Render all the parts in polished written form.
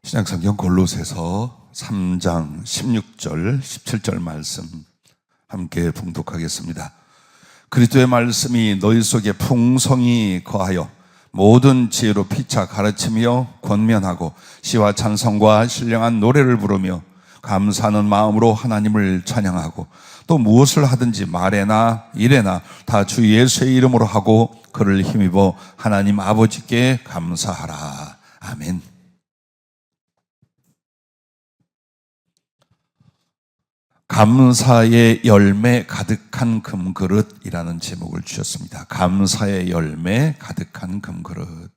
신약성경 골로새서 3장 16절 17절 말씀 함께 봉독하겠습니다. 그리스도의 말씀이 너희 속에 풍성히 거하여 모든 지혜로 피차 가르치며 권면하고 시와 찬송과 신령한 노래를 부르며 감사하는 마음으로 하나님을 찬양하고 또 무엇을 하든지 말에나 일에나 다 주 예수의 이름으로 하고 그를 힘입어 하나님 아버지께 감사하라. 아멘. 감사의 열매 가득한 금그릇이라는 제목을 주셨습니다. 감사의 열매 가득한 금그릇.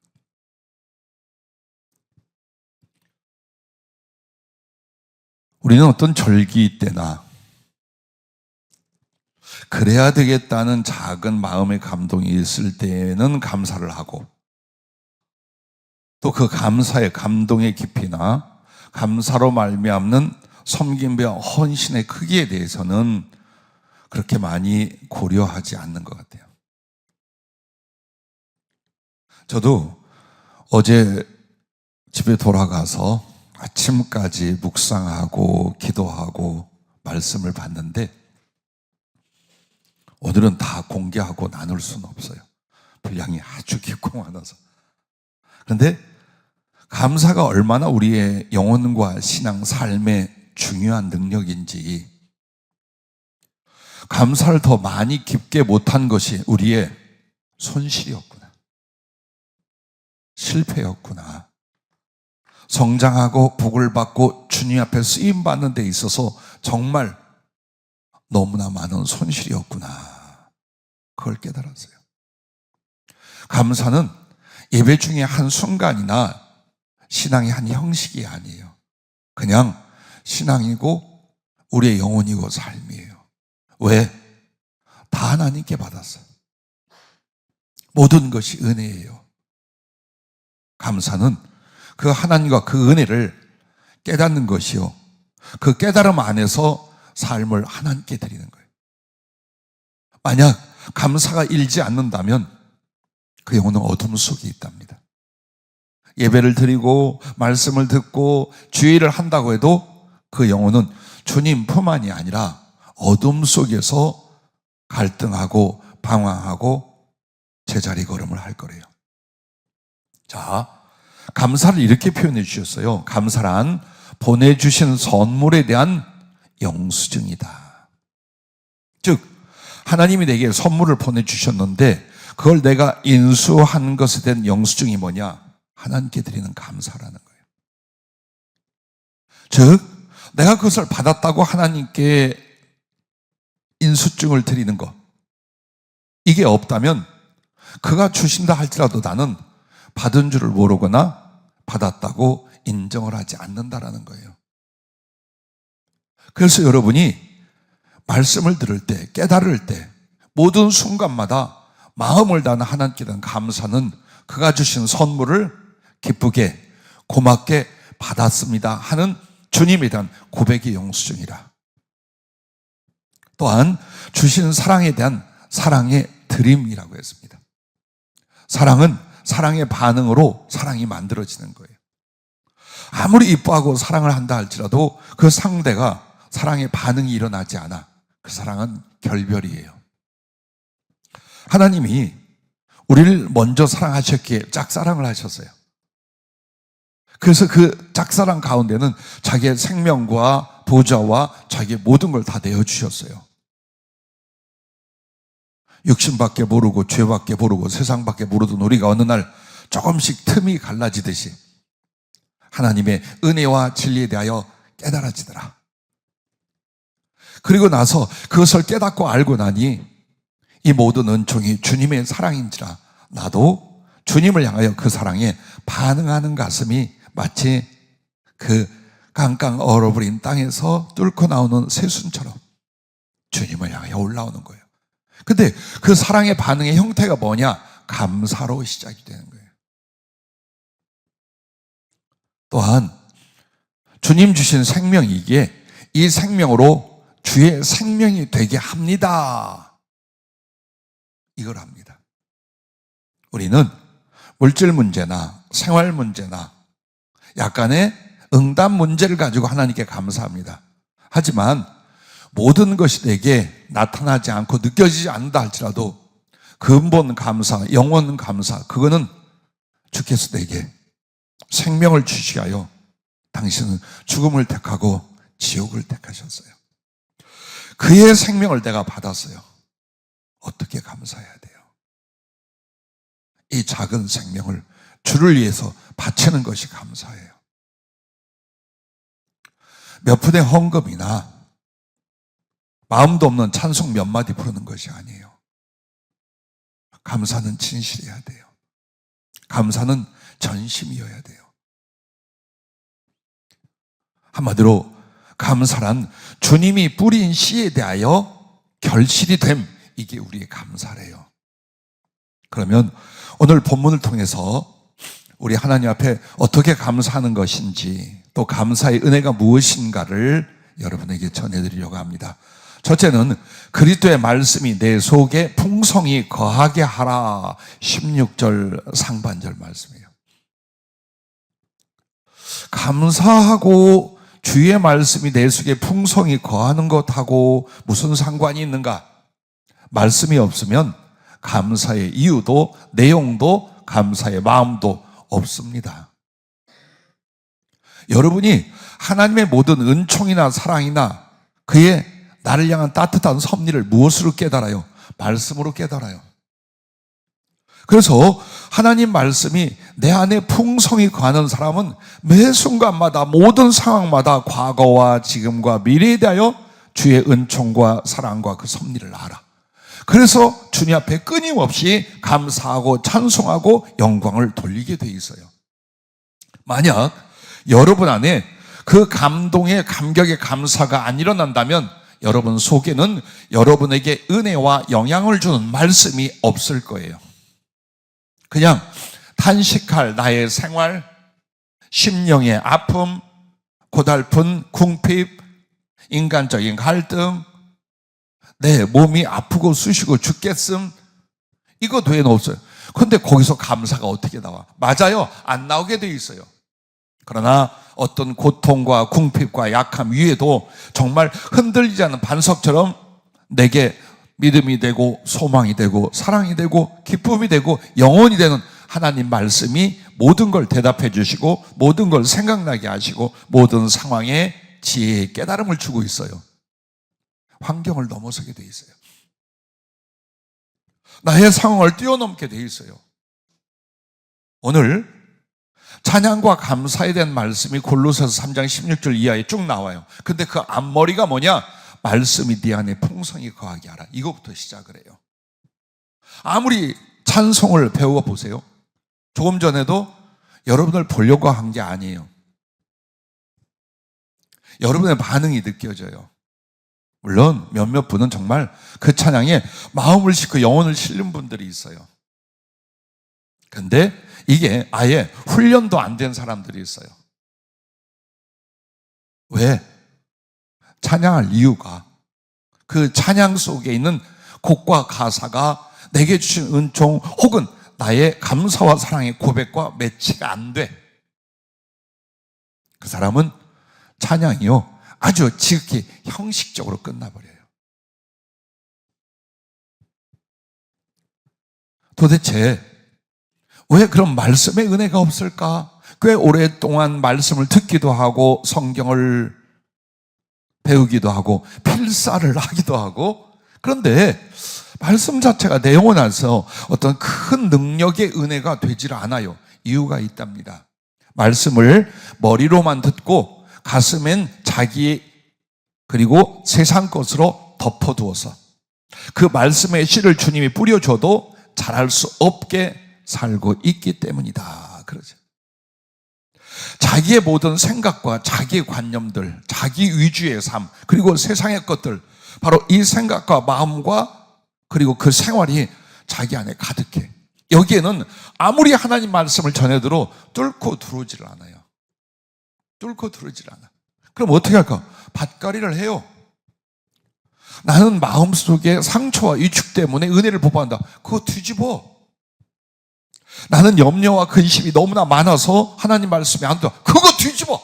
우리는 어떤 절기 때나 그래야 되겠다는 작은 마음의 감동이 있을 때에는 감사를 하고, 또 그 감사의 감동의 깊이나 감사로 말미암는 섬김과 헌신의 크기에 대해서는 그렇게 많이 고려하지 않는 것 같아요. 저도 어제 집에 돌아가서 아침까지 묵상하고 기도하고 말씀을 봤는데, 오늘은 다 공개하고 나눌 수는 없어요. 분량이 아주 깊고 많아서. 그런데 감사가 얼마나 우리의 영혼과 신앙 삶에 중요한 능력인지, 감사를 더 많이 깊게 못한 것이 우리의 손실이었구나, 실패였구나. 성장하고 복을 받고 주님 앞에 쓰임받는 데 있어서 정말 너무나 많은 손실이었구나, 그걸 깨달았어요. 감사는 예배 중에 한 순간이나 신앙의 한 형식이 아니에요. 그냥 신앙이고 우리의 영혼이고 삶이에요. 왜? 다 하나님께 받았어요. 모든 것이 은혜예요. 감사는 그 하나님과 그 은혜를 깨닫는 것이요, 그 깨달음 안에서 삶을 하나님께 드리는 거예요. 만약 감사가 일지 않는다면 그 영혼은 어둠 속에 있답니다. 예배를 드리고 말씀을 듣고 주의를 한다고 해도 그 영혼은 주님 뿐만이 아니라 어둠 속에서 갈등하고 방황하고 제자리 걸음을 할 거래요. 자, 감사를 이렇게 표현해 주셨어요. 감사란 보내주신 선물에 대한 영수증이다. 즉, 하나님이 내게 선물을 보내주셨는데 그걸 내가 인수한 것에 대한 영수증이 뭐냐? 하나님께 드리는 감사라는 거예요. 즉, 내가 그것을 받았다고 하나님께 인수증을 드리는 것, 이게 없다면 그가 주신다 할지라도 나는 받은 줄을 모르거나 받았다고 인정을 하지 않는다라는 거예요. 그래서 여러분이 말씀을 들을 때, 깨달을 때 모든 순간마다 마음을 다하는 하나님께 대한 감사는 그가 주신 선물을 기쁘게 고맙게 받았습니다 하는 주님에 대한 고백의 영수증이라. 또한 주신 사랑에 대한 사랑의 드림이라고 했습니다. 사랑은 사랑의 반응으로 사랑이 만들어지는 거예요. 아무리 이뻐하고 사랑을 한다 할지라도 그 상대가 사랑의 반응이 일어나지 않아, 그 사랑은 결별이에요. 하나님이 우리를 먼저 사랑하셨기에 짝사랑을 하셨어요. 그래서 그 짝사랑 가운데는 자기의 생명과 보좌와 자기의 모든 걸 다 내어주셨어요. 육신밖에 모르고 죄밖에 모르고 세상밖에 모르던 우리가 어느 날 조금씩 틈이 갈라지듯이 하나님의 은혜와 진리에 대하여 깨달아지더라. 그리고 나서 그것을 깨닫고 알고 나니 이 모든 은총이 주님의 사랑인지라 나도 주님을 향하여 그 사랑에 반응하는 가슴이 마치 그 깡깡 얼어버린 땅에서 뚫고 나오는 새순처럼 주님을 향하여 올라오는 거예요. 근데 그 사랑의 반응의 형태가 뭐냐? 감사로 시작이 되는 거예요. 또한 주님 주신 생명이기에 이 생명으로 주의 생명이 되게 합니다, 이걸 합니다. 우리는 물질 문제나 생활 문제나 약간의 응답 문제를 가지고 하나님께 감사합니다. 하지만 모든 것이 내게 나타나지 않고 느껴지지 않는다 할지라도 근본 감사, 영원 감사, 그거는 주께서 내게 생명을 주시게 하여 당신은 죽음을 택하고 지옥을 택하셨어요. 그의 생명을 내가 받았어요. 어떻게 감사해야 돼요? 이 작은 생명을 주를 위해서 바치는 것이 감사예요. 몇 푼의 헌금이나 마음도 없는 찬송 몇 마디 부르는 것이 아니에요. 감사는 진실해야 돼요. 감사는 전심이어야 돼요. 한마디로 감사란 주님이 뿌린 씨에 대하여 결실이 됨, 이게 우리의 감사래요. 그러면 오늘 본문을 통해서 우리 하나님 앞에 어떻게 감사하는 것인지, 또 감사의 은혜가 무엇인가를 여러분에게 전해드리려고 합니다. 첫째는 그리스도의 말씀이 내 속에 풍성히 거하게 하라, 16절 상반절 말씀이에요. 감사하고 주의 말씀이 내 속에 풍성히 거하는 것하고 무슨 상관이 있는가? 말씀이 없으면 감사의 이유도 내용도 감사의 마음도 없습니다. 여러분이 하나님의 모든 은총이나 사랑이나 그의 나를 향한 따뜻한 섭리를 무엇으로 깨달아요? 말씀으로 깨달아요. 그래서 하나님 말씀이 내 안에 풍성히 거하는 사람은 매 순간마다 모든 상황마다 과거와 지금과 미래에 대하여 주의 은총과 사랑과 그 섭리를 알아. 그래서 주님 앞에 끊임없이 감사하고 찬송하고 영광을 돌리게 돼 있어요. 만약 여러분 안에 그 감동의 감격의 감사가 안 일어난다면 여러분 속에는 여러분에게 은혜와 영향을 주는 말씀이 없을 거예요. 그냥 탄식할 나의 생활, 심령의 아픔, 고달픈 궁핍, 인간적인 갈등, 내 몸이 아프고 쑤시고 죽겠음, 이거 외에는 없어요. 그런데 거기서 감사가 어떻게 나와? 맞아요, 안 나오게 돼 있어요. 그러나 어떤 고통과 궁핍과 약함 위에도 정말 흔들리지 않는 반석처럼 내게 믿음이 되고 소망이 되고 사랑이 되고 기쁨이 되고 영원이 되는 하나님 말씀이 모든 걸 대답해 주시고 모든 걸 생각나게 하시고 모든 상황에 지혜의 깨달음을 주고 있어요. 환경을 넘어서게 돼 있어요. 나의 상황을 뛰어넘게 돼 있어요. 오늘 찬양과 감사에 대한 말씀이 골로새서 3장 16절 이하에 쭉 나와요. 근데 그 앞머리가 뭐냐? 말씀이 네 안에 풍성히 거하게 하라. 이거부터 시작을 해요. 아무리 찬송을 배워 보세요. 조금 전에도 여러분을 보려고 한 게 아니에요. 여러분의 반응이 느껴져요. 물론 몇몇 분은 정말 그 찬양에 마음을 싣고 영혼을 실는 분들이 있어요. 근데 이게 아예 훈련도 안 된 사람들이 있어요. 왜? 찬양할 이유가 그 찬양 속에 있는 곡과 가사가 내게 주신 은총 혹은 나의 감사와 사랑의 고백과 매치가 안 돼. 그 사람은 찬양이요 아주 지극히 형식적으로 끝나버려요. 도대체 왜 그런 말씀의 은혜가 없을까? 꽤 오랫동안 말씀을 듣기도 하고 성경을 배우기도 하고 필사를 하기도 하고, 그런데 말씀 자체가 내 영혼 안에서 어떤 큰 능력의 은혜가 되질 않아요. 이유가 있답니다. 말씀을 머리로만 듣고 가슴엔 자기 그리고 세상 것으로 덮어두어서 그 말씀의 씨를 주님이 뿌려줘도 잘할 수 없게 살고 있기 때문이다. 그러죠. 자기의 모든 생각과 자기의 관념들, 자기 위주의 삶, 그리고 세상의 것들, 바로 이 생각과 마음과 그리고 그 생활이 자기 안에 가득해. 여기에는 아무리 하나님 말씀을 전해들어 뚫고 들어오지를 않아요. 뚫고 들어오질 않아. 그럼 어떻게 할까? 밭갈이를 해요. 나는 마음속에 상처와 위축 때문에 은혜를 보고한다. 그거 뒤집어. 나는 염려와 근심이 너무나 많아서 하나님 말씀이 안 돼. 그거 뒤집어.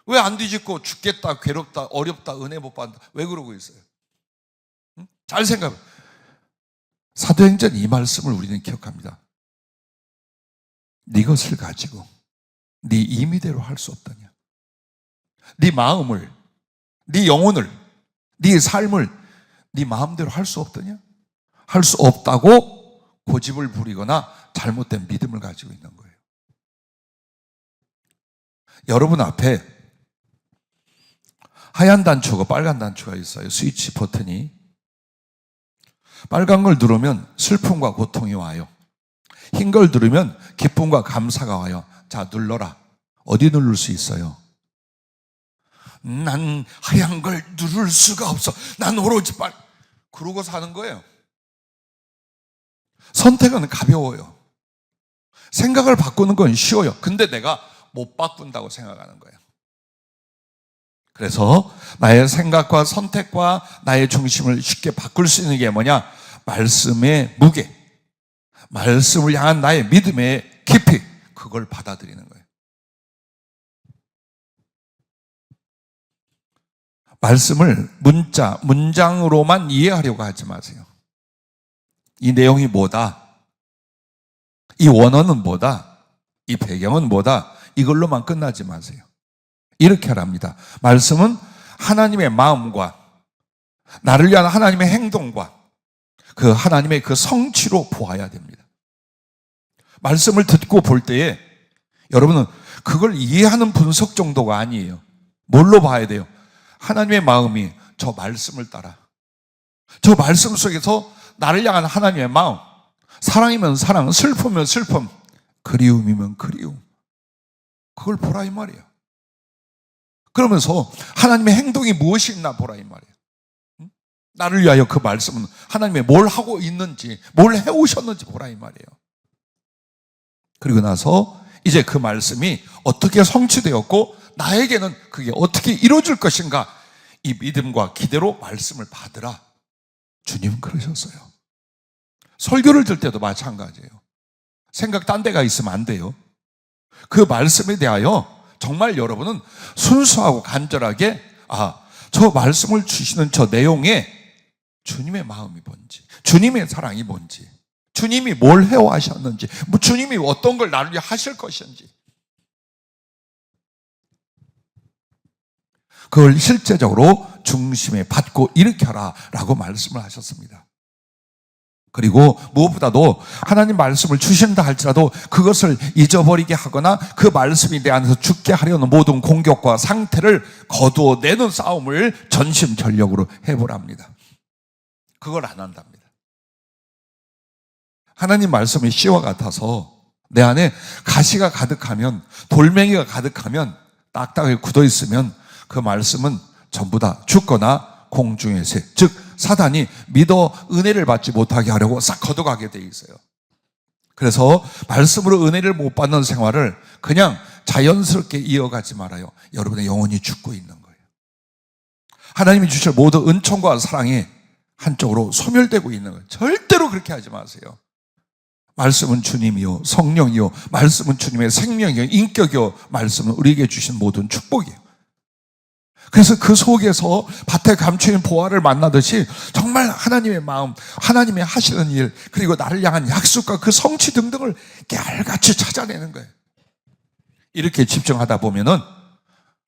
왜 안 뒤집고 죽겠다, 괴롭다, 어렵다, 은혜 못 받는다? 왜 그러고 있어요? 응? 잘 생각해. 사도행전 이 말씀을 우리는 기억합니다. 네 것을 가지고 네 임의대로 할 수 없다냐? 네 마음을, 네 영혼을, 네 삶을 네 마음대로 할 수 없더냐? 할 수 없다고 고집을 부리거나 잘못된 믿음을 가지고 있는 거예요. 여러분 앞에 하얀 단추가 빨간 단추가 있어요. 스위치 버튼이. 빨간 걸 누르면 슬픔과 고통이 와요. 흰 걸 누르면 기쁨과 감사가 와요. 자, 눌러라. 어디 누를 수 있어요? 난 하얀 걸 누를 수가 없어. 난 오로지 그러고 사는 거예요. 선택은 가벼워요. 생각을 바꾸는 건 쉬워요. 근데 내가 못 바꾼다고 생각하는 거예요. 그래서 나의 생각과 선택과 나의 중심을 쉽게 바꿀 수 있는 게 뭐냐? 말씀의 무게, 말씀을 향한 나의 믿음의 깊이, 그걸 받아들이는 거예요. 말씀을 문장으로만 이해하려고 하지 마세요. 이 내용이 뭐다? 이 원어는 뭐다? 이 배경은 뭐다? 이걸로만 끝나지 마세요. 이렇게 하랍니다. 말씀은 하나님의 마음과 나를 위한 하나님의 행동과 그 하나님의 그 성취로 보아야 됩니다. 말씀을 듣고 볼 때에 여러분은 그걸 이해하는 분석 정도가 아니에요. 뭘로 봐야 돼요? 하나님의 마음이 저 말씀을 따라, 저 말씀 속에서 나를 향한 하나님의 마음, 사랑이면 사랑, 슬픔이면 슬픔, 그리움이면 그리움, 그걸 보라 이 말이에요. 그러면서 하나님의 행동이 무엇이 있나 보라 이 말이에요. 나를 위하여 그 말씀은 하나님이 뭘 하고 있는지, 뭘 해오셨는지 보라 이 말이에요. 그리고 나서 이제 그 말씀이 어떻게 성취되었고 나에게는 그게 어떻게 이루어질 것인가, 이 믿음과 기대로 말씀을 받으라. 주님은 그러셨어요. 설교를 들 때도 마찬가지예요. 생각 딴 데가 있으면 안 돼요. 그 말씀에 대하여 정말 여러분은 순수하고 간절하게 저 말씀을 주시는 저 내용에 주님의 마음이 뭔지, 주님의 사랑이 뭔지, 주님이 뭘 해오하셨는지, 주님이 어떤 걸 나를 위해 하실 것인지, 그걸 실제적으로 중심에 받고 일으켜라 라고 말씀을 하셨습니다. 그리고 무엇보다도 하나님 말씀을 주신다 할지라도 그것을 잊어버리게 하거나 그 말씀이 내 안에서 죽게 하려는 모든 공격과 상태를 거두어내는 싸움을 전심전력으로 해보랍니다. 그걸 안 한답니다. 하나님 말씀이 씨와 같아서 내 안에 가시가 가득하면, 돌멩이가 가득하면, 딱딱하게 굳어있으면 그 말씀은 전부 다 죽거나 공중의 새, 즉 사단이 믿어 은혜를 받지 못하게 하려고 싹 걷어가게 돼 있어요. 그래서 말씀으로 은혜를 못 받는 생활을 그냥 자연스럽게 이어가지 말아요. 여러분의 영혼이 죽고 있는 거예요. 하나님이 주실 모든 은총과 사랑이 한쪽으로 소멸되고 있는 거예요. 절대로 그렇게 하지 마세요. 말씀은 주님이요, 성령이요, 말씀은 주님의 생명이요, 인격이요, 말씀은 우리에게 주신 모든 축복이에요. 그래서 그 속에서 밭에 감추인 보화를 만나듯이 정말 하나님의 마음, 하나님의 하시는 일, 그리고 나를 향한 약속과 그 성취 등등을 깨알같이 찾아내는 거예요. 이렇게 집중하다 보면은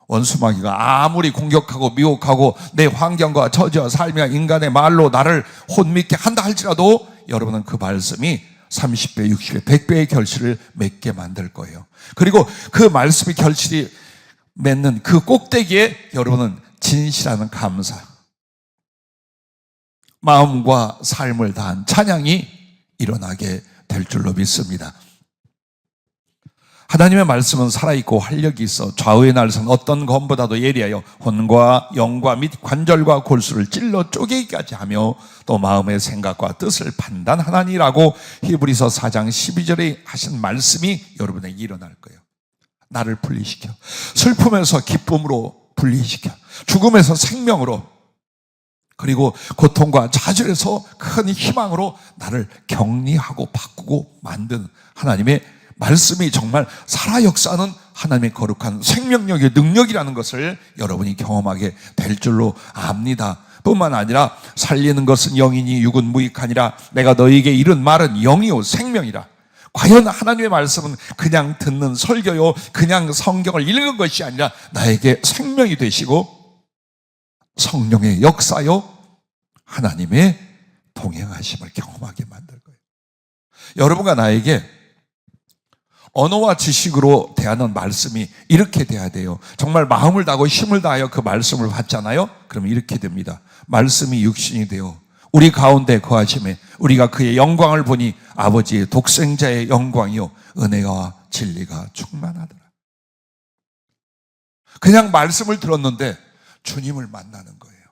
원수마귀가 아무리 공격하고 미혹하고 내 환경과 처지와 삶이나 인간의 말로 나를 혼미게 한다 할지라도 여러분은 그 말씀이 30배, 60배, 100배의 결실을 맺게 만들 거예요. 그리고 그 말씀의 결실이 맺는 그 꼭대기에 여러분은 진실하는 감사, 마음과 삶을 다한 찬양이 일어나게 될 줄로 믿습니다. 하나님의 말씀은 살아있고 활력이 있어 좌우의 날선 어떤 검보다도 예리하여 혼과 영과 및 관절과 골수를 찔러 쪼개기까지 하며 또 마음의 생각과 뜻을 판단하나니라고 히브리서 4장 12절에 하신 말씀이 여러분에게 일어날 거예요. 나를 분리시켜, 슬픔에서 기쁨으로 분리시켜, 죽음에서 생명으로, 그리고 고통과 좌절에서 큰 희망으로 나를 격리하고 바꾸고 만드는 하나님의 말씀이 정말 살아 역사하는 하나님의 거룩한 생명력의 능력이라는 것을 여러분이 경험하게 될 줄로 압니다. 뿐만 아니라 살리는 것은 영이니 육은 무익하니라. 내가 너희에게 이른 말은 영이요 생명이라. 과연 하나님의 말씀은 그냥 듣는 설교요, 그냥 성경을 읽는 것이 아니라 나에게 생명이 되시고 성령의 역사요, 하나님의 동행하심을 경험하게 만들 거예요. 여러분과 나에게 언어와 지식으로 대하는 말씀이 이렇게 돼야 돼요. 정말 마음을 다하고 힘을 다하여 그 말씀을 받잖아요. 그러면 이렇게 됩니다. 말씀이 육신이 되어 우리 가운데 거하심에 우리가 그의 영광을 보니 아버지의 독생자의 영광이요 은혜와 진리가 충만하더라. 그냥 말씀을 들었는데 주님을 만나는 거예요.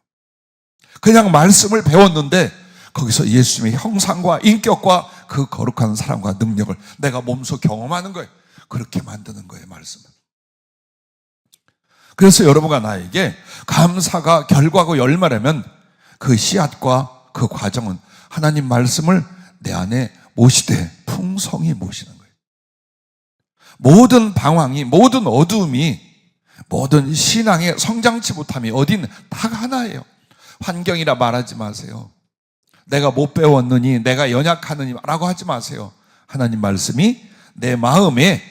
그냥 말씀을 배웠는데 거기서 예수님의 형상과 인격과 그 거룩한 사랑과 능력을 내가 몸소 경험하는 거예요. 그렇게 만드는 거예요, 말씀은. 그래서 여러분과 나에게 감사가 결과고 열매라면 그 씨앗과 그 과정은 하나님 말씀을 내 안에 모시되 풍성히 모시는 거예요. 모든 방황이, 모든 어두움이, 모든 신앙의 성장치 못함이 어딘 다 하나예요. 환경이라 말하지 마세요. 내가 못 배웠느니, 내가 연약하느니 라고 하지 마세요. 하나님 말씀이 내 마음에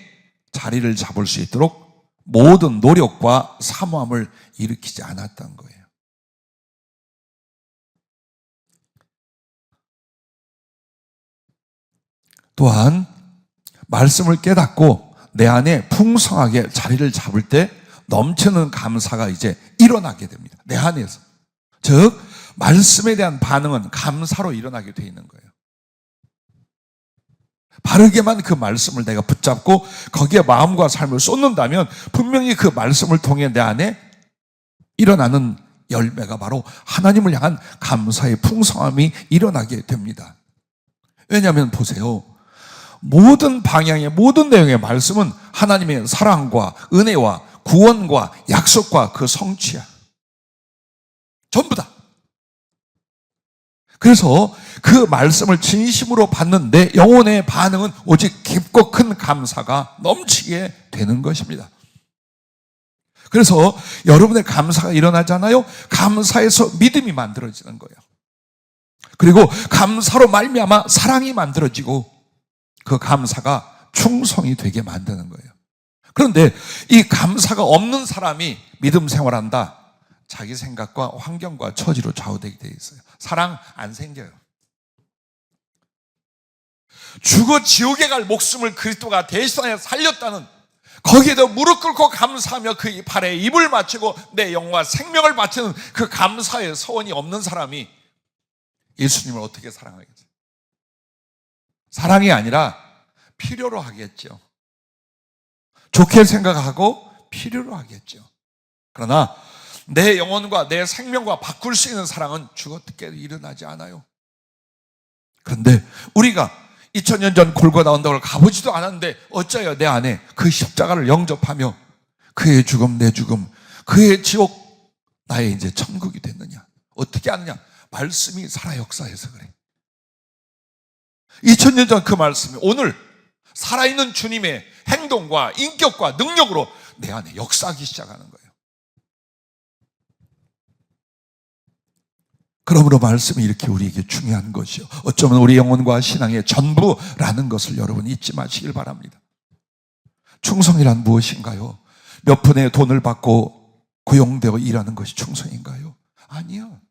자리를 잡을 수 있도록 모든 노력과 사모함을 일으키지 않았던 거예요. 또한 말씀을 깨닫고 내 안에 풍성하게 자리를 잡을 때 넘치는 감사가 이제 일어나게 됩니다. 내 안에서. 즉 말씀에 대한 반응은 감사로 일어나게 돼 있는 거예요. 바르게만 그 말씀을 내가 붙잡고 거기에 마음과 삶을 쏟는다면 분명히 그 말씀을 통해 내 안에 일어나는 열매가 바로 하나님을 향한 감사의 풍성함이 일어나게 됩니다. 왜냐하면 보세요. 모든 방향의 모든 내용의 말씀은 하나님의 사랑과 은혜와 구원과 약속과 그 성취야. 전부 다. 그래서 그 말씀을 진심으로 받는 내 영혼의 반응은 오직 깊고 큰 감사가 넘치게 되는 것입니다. 그래서 여러분의 감사가 일어나잖아요. 감사에서 믿음이 만들어지는 거예요. 그리고 감사로 말미암아 사랑이 만들어지고 그 감사가 충성이 되게 만드는 거예요. 그런데 이 감사가 없는 사람이 믿음 생활한다. 자기 생각과 환경과 처지로 좌우되게 되어 있어요. 사랑 안 생겨요. 죽어 지옥에 갈 목숨을 그리스도가 대신하여 살렸다는, 거기에도 무릎 꿇고 감사하며 그 발에 입을 맞추고 내 영과 생명을 바치는 그 감사의 서원이 없는 사람이 예수님을 어떻게 사랑하겠어요? 사랑이 아니라 필요로 하겠죠. 좋게 생각하고 필요로 하겠죠. 그러나 내 영혼과 내 생명과 바꿀 수 있는 사랑은 죽었게 일어나지 않아요. 그런데 우리가 2000년 전 골고다 언덕을 가보지도 않았는데 어쩌여 내 안에 그 십자가를 영접하며 그의 죽음, 내 죽음, 그의 지옥, 나의 이제 천국이 됐느냐? 어떻게 아느냐? 말씀이 살아 역사해서 그래. 2000년 전 그 말씀이 오늘 살아있는 주님의 행동과 인격과 능력으로 내 안에 역사하기 시작하는 거예요. 그러므로 말씀이 이렇게 우리에게 중요한 것이요, 어쩌면 우리 영혼과 신앙의 전부라는 것을 여러분 잊지 마시길 바랍니다. 충성이란 무엇인가요? 몇 푼의 돈을 받고 고용되어 일하는 것이 충성인가요? 아니요.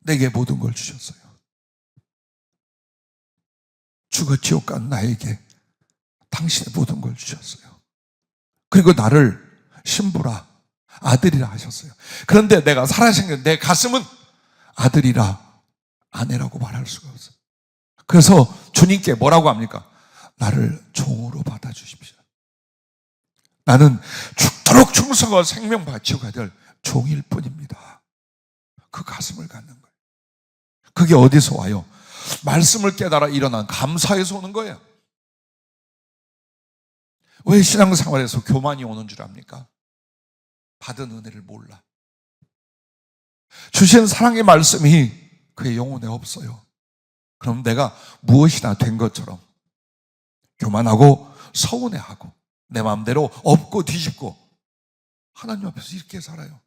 내게 모든 걸 주셨어요. 죽어 지옥 간 나에게 당신의 모든 걸 주셨어요. 그리고 나를 신부라, 아들이라 하셨어요. 그런데 내가 살아생긴 내 가슴은 아들이라, 아내라고 말할 수가 없어요. 그래서 주님께 뭐라고 합니까? 나를 종으로 받아주십시오. 나는 죽도록 충성과 생명 바치고 가야 될 종일 뿐입니다. 그 가슴을 갖는 거예요. 그게 어디서 와요? 말씀을 깨달아 일어난 감사에서 오는 거예요. 왜 신앙생활에서 교만이 오는 줄 압니까? 받은 은혜를 몰라. 주신 사랑의 말씀이 그의 영혼에 없어요. 그럼 내가 무엇이나 된 것처럼 교만하고 서운해하고 내 마음대로 엎고 뒤집고 하나님 앞에서 이렇게 살아요.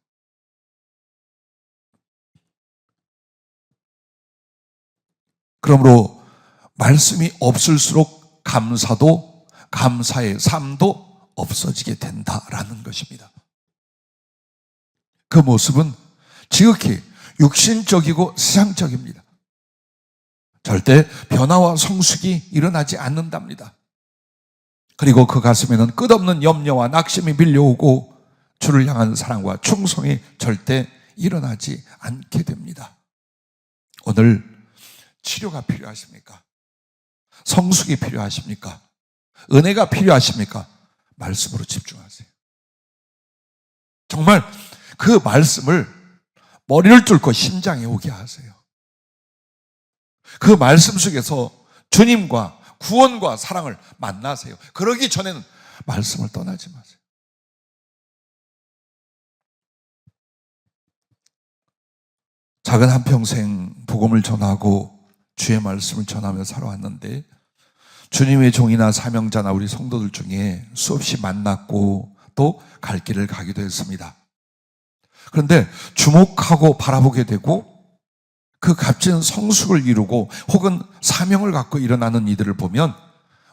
그러므로 말씀이 없을수록 감사도, 감사의 삶도 없어지게 된다라는 것입니다. 그 모습은 지극히 육신적이고 세상적입니다. 절대 변화와 성숙이 일어나지 않는답니다. 그리고 그 가슴에는 끝없는 염려와 낙심이 밀려오고 주를 향한 사랑과 충성이 절대 일어나지 않게 됩니다. 오늘 치료가 필요하십니까? 성숙이 필요하십니까? 은혜가 필요하십니까? 말씀으로 집중하세요. 정말 그 말씀을 머리를 뚫고 심장에 오게 하세요. 그 말씀 속에서 주님과 구원과 사랑을 만나세요. 그러기 전에는 말씀을 떠나지 마세요. 작은 한평생 복음을 전하고 주의 말씀을 전하며 살아왔는데 주님의 종이나 사명자나 우리 성도들 중에 수없이 만났고 또 갈 길을 가기도 했습니다. 그런데 주목하고 바라보게 되고 그 값진 성숙을 이루고 혹은 사명을 갖고 일어나는 이들을 보면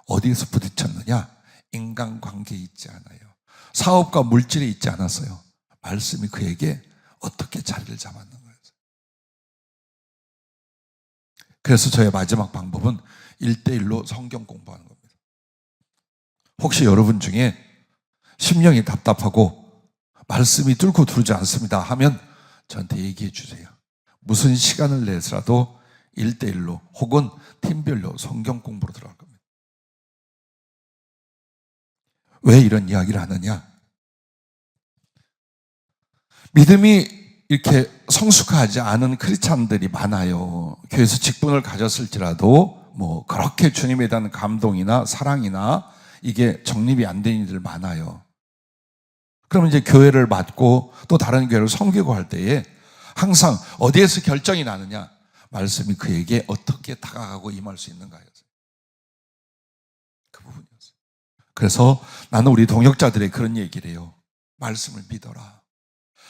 어디에서 부딪혔느냐? 인간관계에 있지 않아요. 사업과 물질에 있지 않았어요. 말씀이 그에게 어떻게 자리를 잡았는 거예요. 그래서 저의 마지막 방법은 1:1로 성경 공부하는 겁니다. 혹시 여러분 중에 심령이 답답하고 말씀이 뚫고 들어오지 않습니다 하면 저한테 얘기해 주세요. 무슨 시간을 내서라도 1:1로 혹은 팀별로 성경 공부로 들어갈 겁니다. 왜 이런 이야기를 하느냐? 믿음이 이렇게 성숙하지 않은 크리스찬들이 많아요. 교회에서 직분을 가졌을지라도 그렇게 주님에 대한 감동이나 사랑이나 이게 정립이 안 된 이들 많아요. 그러면 이제 교회를 맡고 또 다른 교회를 섬기고 할 때에 항상 어디에서 결정이 나느냐? 말씀이 그에게 어떻게 다가가고 임할 수 있는가였어요. 그 부분이었어요. 그래서 나는 우리 동역자들의 그런 얘기를 해요. 말씀을 믿어라.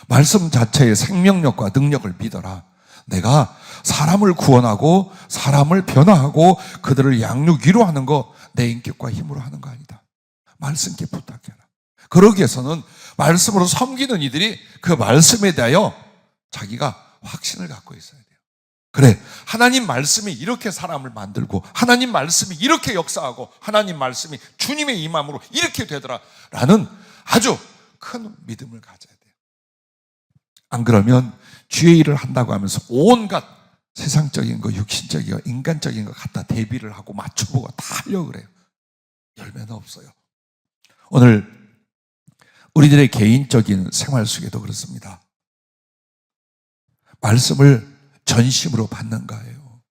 말씀 자체의 생명력과 능력을 믿어라. 내가 사람을 구원하고 사람을 변화하고 그들을 양육 위로하는 거 내 인격과 힘으로 하는 거 아니다. 말씀께 부탁해라. 그러기 위해서는 말씀으로 섬기는 이들이 그 말씀에 대하여 자기가 확신을 갖고 있어야 돼요. 그래, 하나님 말씀이 이렇게 사람을 만들고 하나님 말씀이 이렇게 역사하고 하나님 말씀이 주님의 임함으로 이렇게 되더라 라는 아주 큰 믿음을 가져야 돼요. 안 그러면 주의 일을 한다고 하면서 온갖 세상적인 거, 육신적인 거, 인간적인 거 갖다 대비를 하고 맞춰보고 다 하려고 그래요. 열매는 없어요. 오늘 우리들의 개인적인 생활 속에도 그렇습니다. 말씀을 전심으로 받는가예요.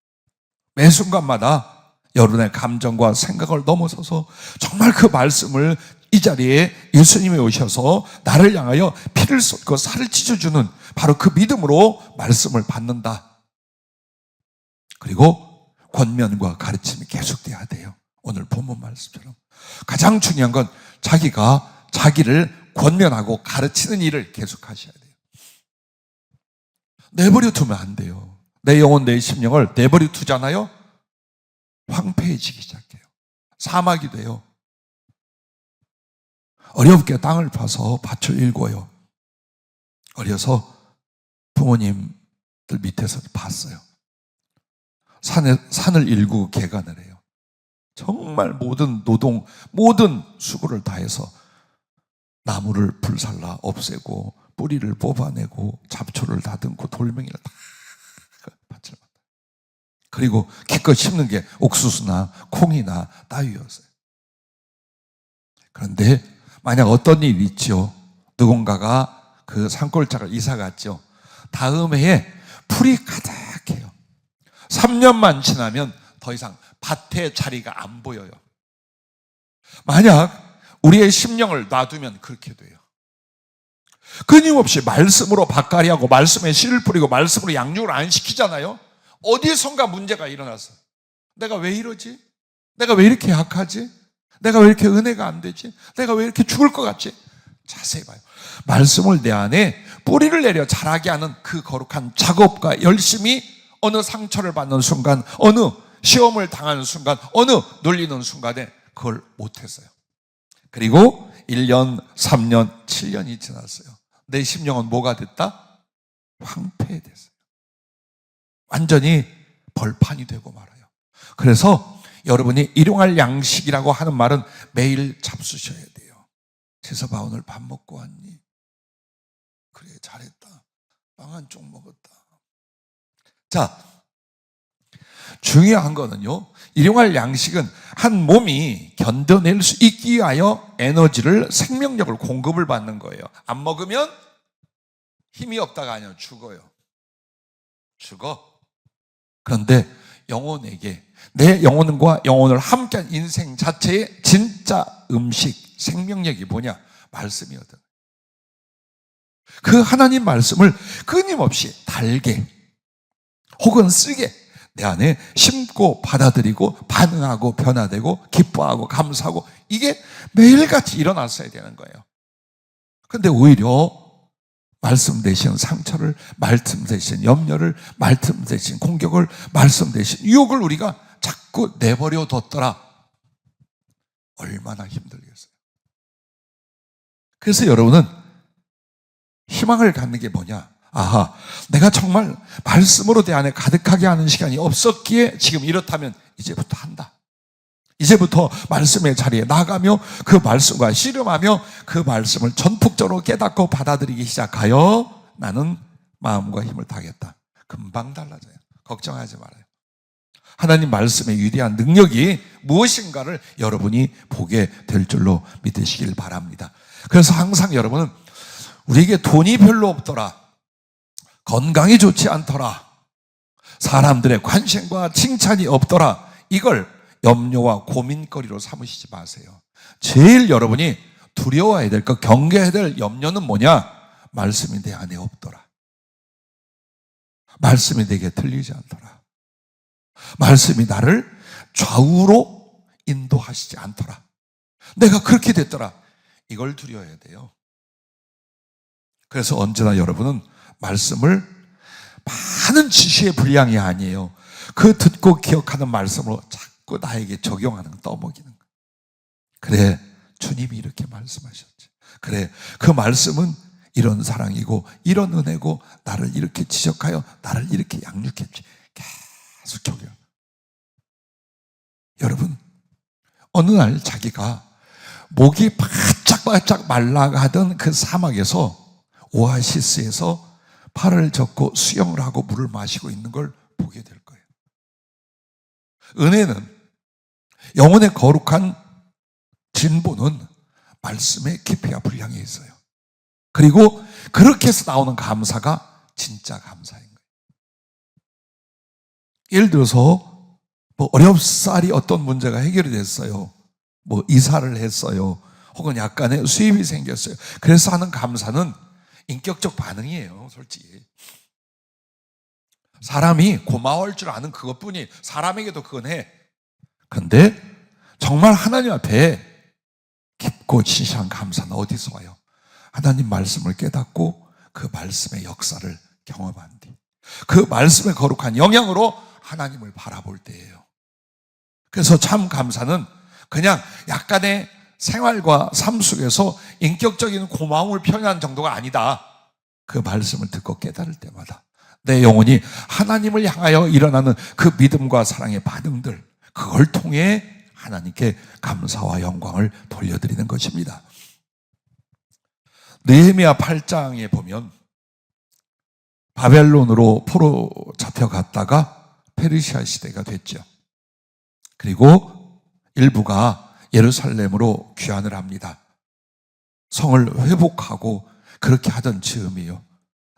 매 순간마다 여러분의 감정과 생각을 넘어서서 정말 그 말씀을 이 자리에 예수님이 오셔서 나를 향하여 피를 쏟고 살을 찢어주는 바로 그 믿음으로 말씀을 받는다. 그리고 권면과 가르침이 계속돼야 돼요. 오늘 본문 말씀처럼 가장 중요한 건 자기가 자기를 권면하고 가르치는 일을 계속하셔야 돼요. 내버려 두면 안 돼요. 내 영혼, 내 심령을 내버려 두잖아요. 황폐해지기 시작해요. 사막이 돼요. 어렵게 땅을 파서 밭을 일궈요. 어려서 부모님들 밑에서 봤어요. 산을 일구고 개간을 해요. 정말 모든 노동, 모든 수고를 다해서 나무를 불살라 없애고 뿌리를 뽑아내고 잡초를 다듬고 돌멩이를 다 밭을 만들어요. 그리고 기껏 심는 게 옥수수나 콩이나 따위였어요. 그런데 만약 어떤 일이 있죠. 누군가가 그 산골짜기를 이사 갔죠. 다음 해에 풀이 가득해요. 3년만 지나면 더 이상 밭에 자리가 안 보여요. 만약 우리의 심령을 놔두면 그렇게 돼요. 끊임없이 말씀으로 밭갈이하고 말씀에 씨를 뿌리고 말씀으로 양육을 안 시키잖아요. 어디선가 문제가 일어나서 내가 왜 이러지? 내가 왜 이렇게 약하지? 내가 왜 이렇게 은혜가 안 되지? 내가 왜 이렇게 죽을 것 같지? 자세히 봐요. 말씀을 내 안에 뿌리를 내려 자라게 하는 그 거룩한 작업과 열심히 어느 상처를 받는 순간, 어느 시험을 당하는 순간, 어느 놀리는 순간에 그걸 못했어요. 그리고 1년, 3년, 7년이 지났어요. 내 심령은 뭐가 됐다? 황폐됐어요. 완전히 벌판이 되고 말아요. 그래서 여러분이 일용할 양식이라고 하는 말은 매일 잡수셔야 돼요. 재서봐, 오늘 밥 먹고 왔니? 그래, 잘했다. 빵 한 쪽 먹었다. 자, 중요한 거는요, 일용할 양식은 한 몸이 견뎌낼 수 있기 위하여 에너지를, 생명력을 공급을 받는 거예요. 안 먹으면 힘이 없다가 아니라 죽어요. 죽어. 그런데 영혼에게, 내 영혼과 영혼을 함께한 인생 자체의 진짜 음식, 생명력이 뭐냐? 말씀이거든. 그 하나님 말씀을 끊임없이 달게 혹은 쓰게 내 안에 심고 받아들이고 반응하고 변화되고 기뻐하고 감사하고, 이게 매일같이 일어났어야 되는 거예요. 그런데 오히려 말씀 대신 상처를, 말씀 대신 염려를, 말씀 대신 공격을, 말씀 대신 유혹을 우리가 자꾸 내버려 뒀더라. 얼마나 힘들겠어요. 그래서 여러분은 희망을 갖는 게 뭐냐? 아하, 내가 정말 말씀으로 내 안에 가득하게 하는 시간이 없었기에 지금 이렇다면 이제부터 한다. 이제부터 말씀의 자리에 나가며 그 말씀과 씨름하며 그 말씀을 전폭적으로 깨닫고 받아들이기 시작하여 나는 마음과 힘을 다하겠다. 금방 달라져요. 걱정하지 말아요. 하나님 말씀의 위대한 능력이 무엇인가를 여러분이 보게 될 줄로 믿으시길 바랍니다. 그래서 항상 여러분은 우리에게 돈이 별로 없더라, 건강이 좋지 않더라, 사람들의 관심과 칭찬이 없더라, 이걸 염려와 고민거리로 삼으시지 마세요. 제일 여러분이 두려워해야 될 것, 경계해야 될 염려는 뭐냐? 말씀이 내 안에 없더라, 말씀이 내게 들리지 않더라, 말씀이 나를 좌우로 인도하시지 않더라, 내가 그렇게 됐더라. 이걸 두려워해야 돼요. 그래서 언제나 여러분은 말씀을 많은 지식의 분량이 아니에요. 그 듣고 기억하는 말씀으로 자꾸 나에게 적용하는, 떠먹이는 거예요. 그래, 주님이 이렇게 말씀하셨지. 그래, 그 말씀은 이런 사랑이고 이런 은혜고 나를 이렇게 지적하여 나를 이렇게 양육했지. 계속 적용. 여러분, 어느 날 자기가 목이 바짝바짝 말라가던 그 사막에서, 오아시스에서 팔을 젓고 수영을 하고 물을 마시고 있는 걸 보게 될 거예요. 은혜는, 영혼의 거룩한 진보는 말씀의 깊이와 분량이 있어요. 그리고 그렇게 해서 나오는 감사가 진짜 감사인 거예요. 예를 들어서 어렵사리 어떤 문제가 해결이 됐어요. 이사를 했어요. 혹은 약간의 수입이 생겼어요. 그래서 하는 감사는 인격적 반응이에요, 솔직히. 사람이 고마워할 줄 아는 그것뿐이, 사람에게도 그건 해. 그런데 정말 하나님 앞에 깊고 진실한 감사는 어디서 와요? 하나님 말씀을 깨닫고 그 말씀의 역사를 경험한 뒤, 그 말씀의 거룩한 영향으로 하나님을 바라볼 때예요. 그래서 참 감사는 그냥 약간의 생활과 삶 속에서 인격적인 고마움을 표현하는 정도가 아니다. 그 말씀을 듣고 깨달을 때마다 내 영혼이 하나님을 향하여 일어나는 그 믿음과 사랑의 반응들, 그걸 통해 하나님께 감사와 영광을 돌려드리는 것입니다. 느헤미야 8장에 보면 바벨론으로 포로 잡혀갔다가 페르시아 시대가 됐죠. 그리고 일부가 예루살렘으로 귀환을 합니다. 성을 회복하고 그렇게 하던 즈음이요,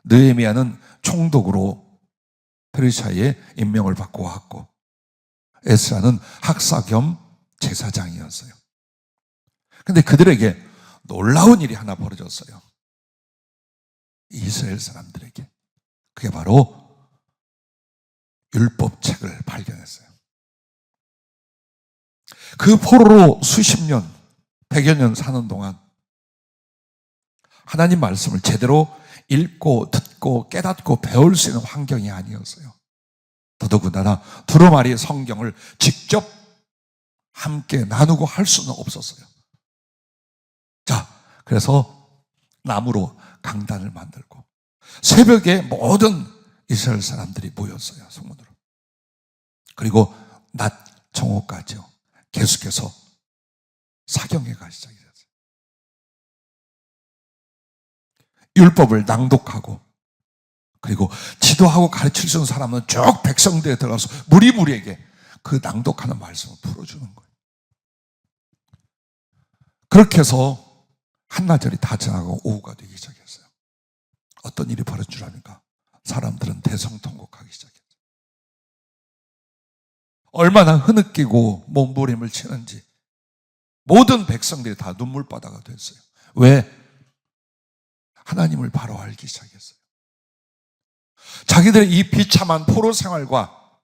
느헤미야는 총독으로 페르시아에 임명을 받고 왔고, 에스라는 학사 겸 제사장이었어요. 그런데 그들에게 놀라운 일이 하나 벌어졌어요. 이스라엘 사람들에게. 그게 바로 율법책을 발견했어요. 그 포로로 수십 년, 100여 년 사는 동안 하나님 말씀을 제대로 읽고 듣고 깨닫고 배울 수 있는 환경이 아니었어요. 더더군다나 두루마리 성경을 직접 함께 나누고 할 수는 없었어요. 자, 그래서 나무로 강단을 만들고 새벽에 모든 이스라엘 사람들이 모였어요. 성문으로. 그리고 낮 정오까지요. 계속해서 사경회가 시작됐어요. 율법을 낭독하고 그리고 지도하고 가르칠 수 있는 사람은 쭉 백성들에 들어가서 무리무리에게 그 낭독하는 말씀을 풀어주는 거예요. 그렇게 해서 한나절이 다 지나고 오후가 되기 시작했어요. 어떤 일이 벌어진 줄 아닙니까? 사람들은 대성통곡하기 시작했어요. 얼마나 흐느끼고 몸부림을 치는지 모든 백성들이 다 눈물바다가 됐어요. 왜? 하나님을 바로 알기 시작했어요. 자기들의 이 비참한 포로 생활과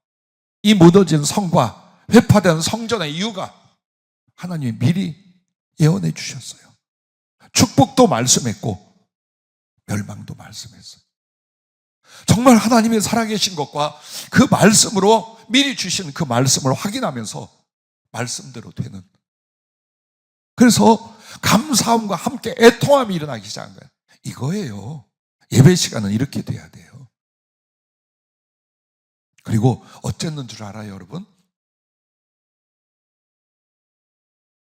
이 무너진 성과 회파된 성전의 이유가 하나님이 미리 예언해 주셨어요. 축복도 말씀했고 멸망도 말씀했어요. 정말 하나님이 살아계신 것과 그 말씀으로 미리 주신 그 말씀을 확인하면서 말씀대로 되는, 그래서 감사함과 함께 애통함이 일어나기 시작한 거예요. 이거예요. 예배 시간은 이렇게 돼야 돼요. 그리고 어쨌는 줄 알아요, 여러분?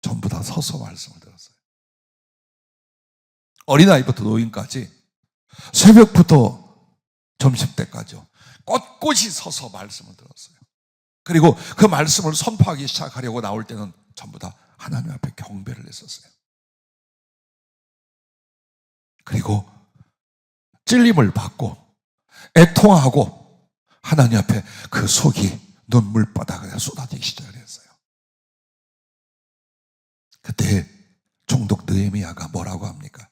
전부 다 서서 말씀을 들었어요. 어린아이부터 노인까지 새벽부터 점심때까지요. 꼿꼿이 서서 말씀을 들었어요. 그리고 그 말씀을 선포하기 시작하려고 나올 때는 전부 다 하나님 앞에 경배를 했었어요. 그리고 찔림을 받고 애통하고 하나님 앞에 그 속이 눈물바다가 쏟아지기 시작을 했어요. 그때 총독 느헤미야가 뭐라고 합니까?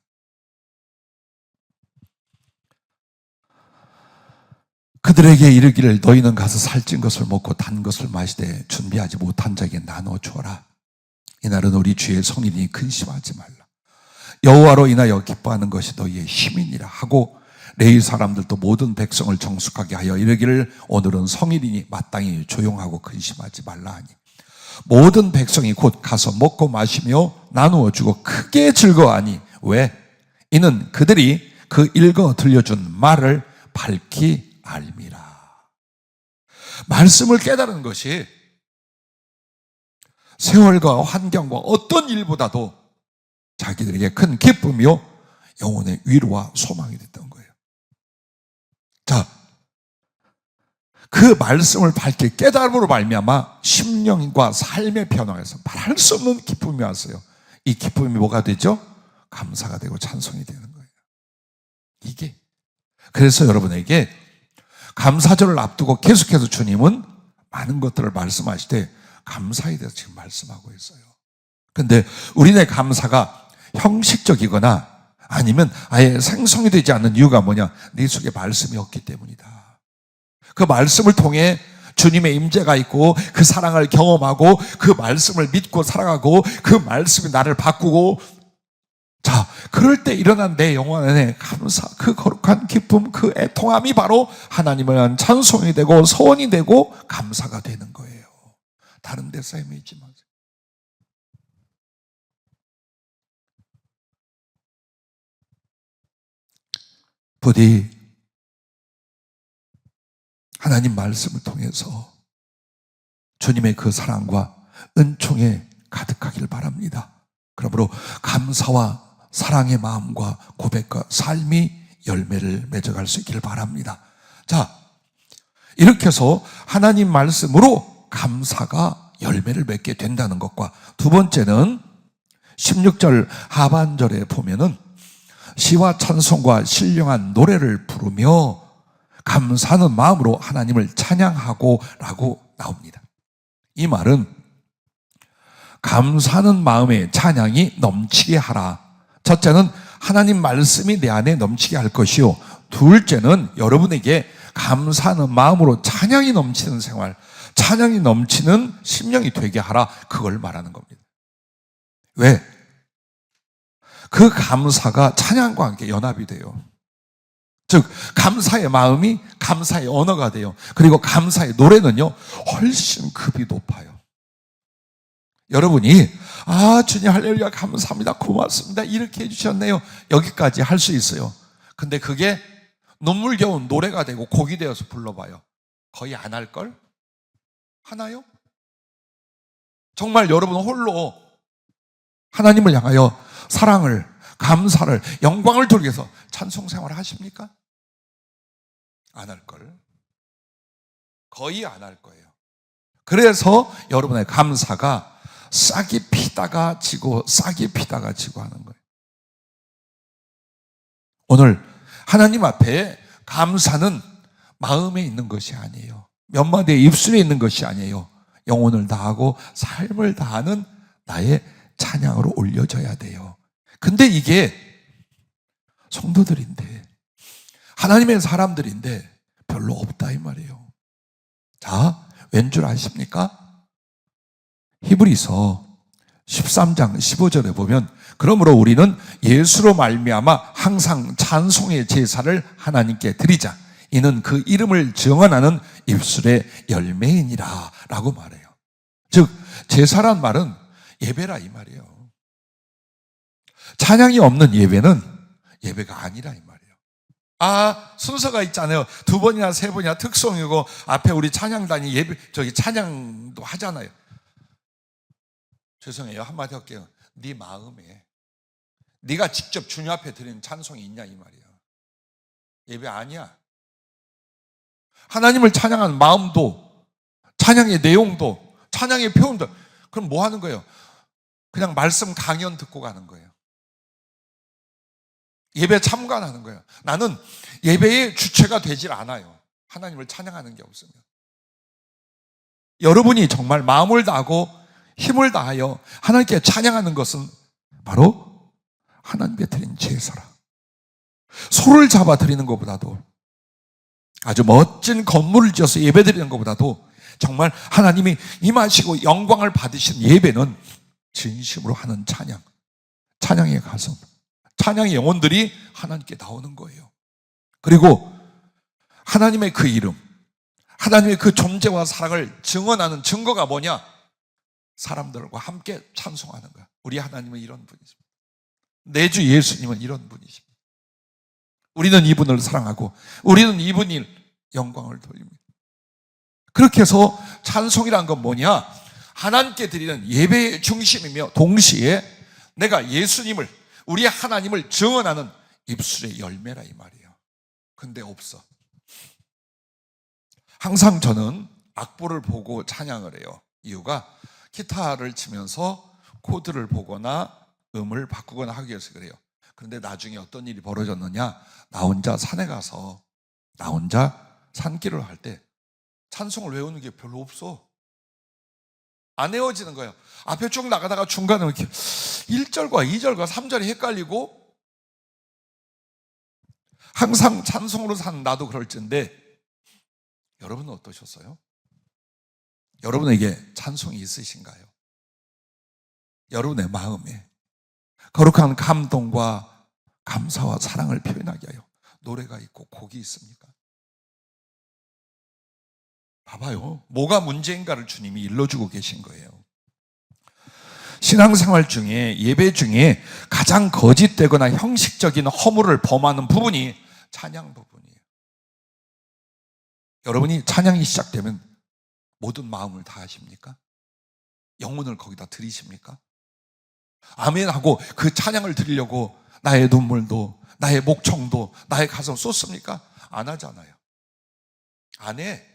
그들에게 이르기를 너희는 가서 살찐 것을 먹고 단 것을 마시되 준비하지 못한 자에게 나눠 주어라. 이날은 우리 주의 성일이니 근심하지 말라. 여호와로 인하여 기뻐하는 것이 너희의 힘이니라 하고 레위 사람들도 모든 백성을 정숙하게 하여 이르기를 오늘은 성일이니 마땅히 조용하고 근심하지 말라 하니 모든 백성이 곧 가서 먹고 마시며 나누어 주고 크게 즐거워하니 왜? 이는 그들이 그 읽어 들려준 말을 밝히 알미라. 말씀을 깨달은 것이 세월과 환경과 어떤 일보다도 자기들에게 큰 기쁨이요 영혼의 위로와 소망이 됐던 거예요. 자, 그 말씀을 밝히 깨달음으로 말미암아 심령과 삶의 변화에서 말할 수 없는 기쁨이 왔어요. 이 기쁨이 뭐가 되죠? 감사가 되고 찬송이 되는 거예요. 이게 그래서 여러분에게 감사절을 앞두고 계속해서 주님은 많은 것들을 말씀하실 때 감사에 대해서 지금 말씀하고 있어요. 그런데 우리네 감사가 형식적이거나 아니면 아예 생성이 되지 않는 이유가 뭐냐? 네 속에 말씀이 없기 때문이다. 그 말씀을 통해 주님의 임재가 있고 그 사랑을 경험하고 그 말씀을 믿고 살아가고 그 말씀이 나를 바꾸고, 자, 그럴 때 일어난 내 영혼 안에 감사, 그 거룩한 기쁨, 그 애통함이 바로 하나님을 위한 찬송이 되고 소원이 되고 감사가 되는 거예요. 다른 데 쌓임이 있지 마세요. 부디 하나님 말씀을 통해서 주님의 그 사랑과 은총에 가득하길 바랍니다. 그러므로 감사와 사랑의 마음과 고백과 삶이 열매를 맺어갈 수 있기를 바랍니다. 자, 이렇게 해서 하나님 말씀으로 감사가 열매를 맺게 된다는 것과, 두 번째는 16절 하반절에 보면은 시와 찬송과 신령한 노래를 부르며 감사하는 마음으로 하나님을 찬양하고 라고 나옵니다. 이 말은 감사하는 마음의 찬양이 넘치게 하라. 첫째는 하나님 말씀이 내 안에 넘치게 할 것이요, 둘째는 여러분에게 감사하는 마음으로 찬양이 넘치는 생활, 찬양이 넘치는 심령이 되게 하라, 그걸 말하는 겁니다. 왜? 그 감사가 찬양과 함께 연합이 돼요. 즉 감사의 마음이 감사의 언어가 돼요. 그리고 감사의 노래는요 훨씬 급이 높아요. 여러분이 주님 할렐루야 감사합니다 고맙습니다 이렇게 해주셨네요, 여기까지 할 수 있어요. 근데 그게 눈물겨운 노래가 되고 곡이 되어서 불러봐요. 거의 안 할걸? 하나요? 정말 여러분 홀로 하나님을 향하여 사랑을, 감사를, 영광을 돌리기 위해서 찬송 생활을 하십니까? 안 할걸? 거의 안 할 거예요. 그래서 여러분의 감사가 싹이 피다가 지고 싹이 피다가 지고 하는 거예요. 오늘 하나님 앞에 감사는 마음에 있는 것이 아니에요. 몇 마디의 입술에 있는 것이 아니에요. 영혼을 다하고 삶을 다하는 나의 찬양으로 올려져야 돼요. 근데 이게 성도들인데, 하나님의 사람들인데 별로 없다 이 말이에요. 자, 왠 줄 아십니까? 히브리서 13장 15절에 보면 그러므로 우리는 예수로 말미암아 항상 찬송의 제사를 하나님께 드리자. 이는 그 이름을 증언하는 입술의 열매이니라 라고 말해요. 즉 제사란 말은 예배라 이 말이에요. 찬양이 없는 예배는 예배가 아니라 이 말이에요. 순서가 있잖아요. 2번이나 3번이나 특송이고 앞에 우리 찬양단이 찬양도 하잖아요. 죄송해요, 한마디 할게요. 네 마음에 네가 직접 주님 앞에 드리는 찬송이 있냐 이 말이야. 예배 아니야. 하나님을 찬양하는 마음도, 찬양의 내용도, 찬양의 표현도, 그럼 뭐 하는 거예요? 그냥 말씀 강연 듣고 가는 거예요. 예배 참관하는 거예요. 나는 예배의 주체가 되질 않아요. 하나님을 찬양하는 게 없으면. 여러분이 정말 마음을 다하고 힘을 다하여 하나님께 찬양하는 것은 바로 하나님께 드린 제사라. 소를 잡아 드리는 것보다도, 아주 멋진 건물을 지어서 예배 드리는 것보다도 정말 하나님이 임하시고 영광을 받으신 예배는 진심으로 하는 찬양, 찬양의 가슴, 찬양의 영혼들이 하나님께 나오는 거예요. 그리고 하나님의 그 이름, 하나님의 그 존재와 사랑을 증언하는 증거가 뭐냐? 사람들과 함께 찬송하는 거야. 우리 하나님은 이런 분이십니다. 내 주 예수님은 이런 분이십니다. 우리는 이분을 사랑하고 우리는 이분이 영광을 돌립니다. 그렇게 해서 찬송이란 건 뭐냐? 하나님께 드리는 예배의 중심이며 동시에 내가 예수님을, 우리 하나님을 증언하는 입술의 열매라 이 말이에요. 근데 없어. 항상 저는 악보를 보고 찬양을 해요. 이유가 기타를 치면서 코드를 보거나 음을 바꾸거나 하기 위해서 그래요. 그런데 나중에 어떤 일이 벌어졌느냐? 나 혼자 산에 가서 나 혼자 산길을 할 때 찬송을 외우는 게 별로 없어. 안 외워지는 거예요. 앞에 쭉 나가다가 중간에 이렇게 1절과 2절과 3절이 헷갈리고, 항상 찬송으로 사는 나도 그럴진데 여러분은 어떠셨어요? 여러분에게 찬송이 있으신가요? 여러분의 마음에 거룩한 감동과 감사와 사랑을 표현하게 하여 노래가 있고 곡이 있습니까? 봐봐요. 뭐가 문제인가를 주님이 일러주고 계신 거예요. 신앙생활 중에, 예배 중에 가장 거짓되거나 형식적인 허물을 범하는 부분이 찬양 부분이에요. 여러분이 찬양이 시작되면 모든 마음을 다 하십니까? 영혼을 거기다 드리십니까? 아멘 하고 그 찬양을 드리려고 나의 눈물도, 나의 목청도, 나의 가슴을 쏟습니까? 안 하잖아요. 안 해.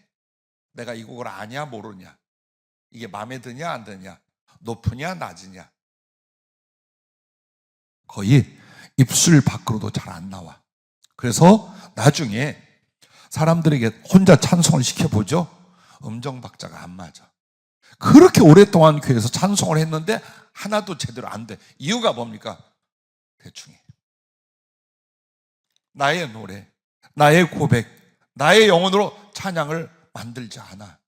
내가 이 곡을 아냐 모르냐, 이게 마음에 드냐 안 드냐, 높으냐 낮으냐, 거의 입술 밖으로도 잘 안 나와. 그래서 나중에 사람들에게 혼자 찬송을 시켜보죠. 음정 박자가 안 맞아. 그렇게 오랫동안 교회에서 찬송을 했는데 하나도 제대로 안 돼. 이유가 뭡니까? 대충 해. 나의 노래, 나의 고백, 나의 영혼으로 찬양을 만들지 않아.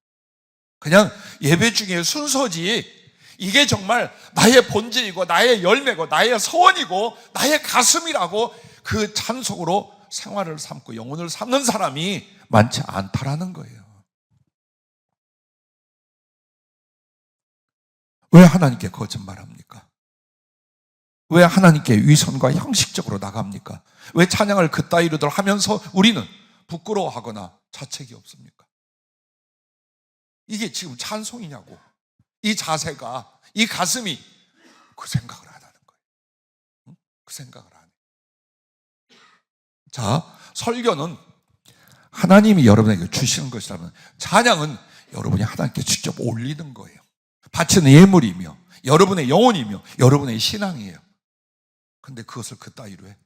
그냥 예배 중에 순서지, 이게 정말 나의 본질이고 나의 열매고 나의 소원이고 나의 가슴이라고 그 찬송으로 생활을 삼고 영혼을 삼는 사람이 많지 않다라는 거예요. 왜 하나님께 거짓말합니까? 왜 하나님께 위선과 형식적으로 나갑니까? 왜 찬양을 그따위로들 하면서 우리는 부끄러워하거나 자책이 없습니까? 이게 지금 찬송이냐고. 이 자세가, 이 가슴이 그 생각을 안 하는 거예요. 그 생각을 안 해요. 자, 설교는 하나님이 여러분에게 주시는 것이라면 찬양은 여러분이 하나님께 직접 올리는 거예요. 바치는 예물이며 여러분의 영혼이며 여러분의 신앙이에요. 근데 그것을 그따위로 해.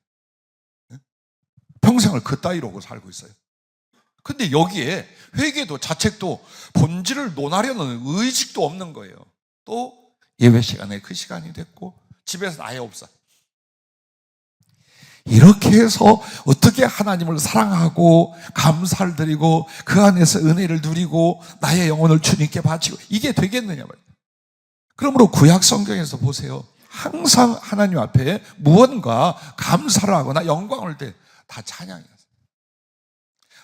평생을 그따위로 살고 있어요. 근데 여기에 회개도 자책도 본질을 논하려는 의식도 없는 거예요. 또 예배 시간에 그 시간이 됐고 집에서 아예 없어. 이렇게 해서 어떻게 하나님을 사랑하고 감사를 드리고 그 안에서 은혜를 누리고 나의 영혼을 주님께 바치고 이게 되겠느냐 말이에요. 그러므로 구약 성경에서 보세요. 항상 하나님 앞에 무언가 감사를 하거나 영광을 때 다 찬양이에요.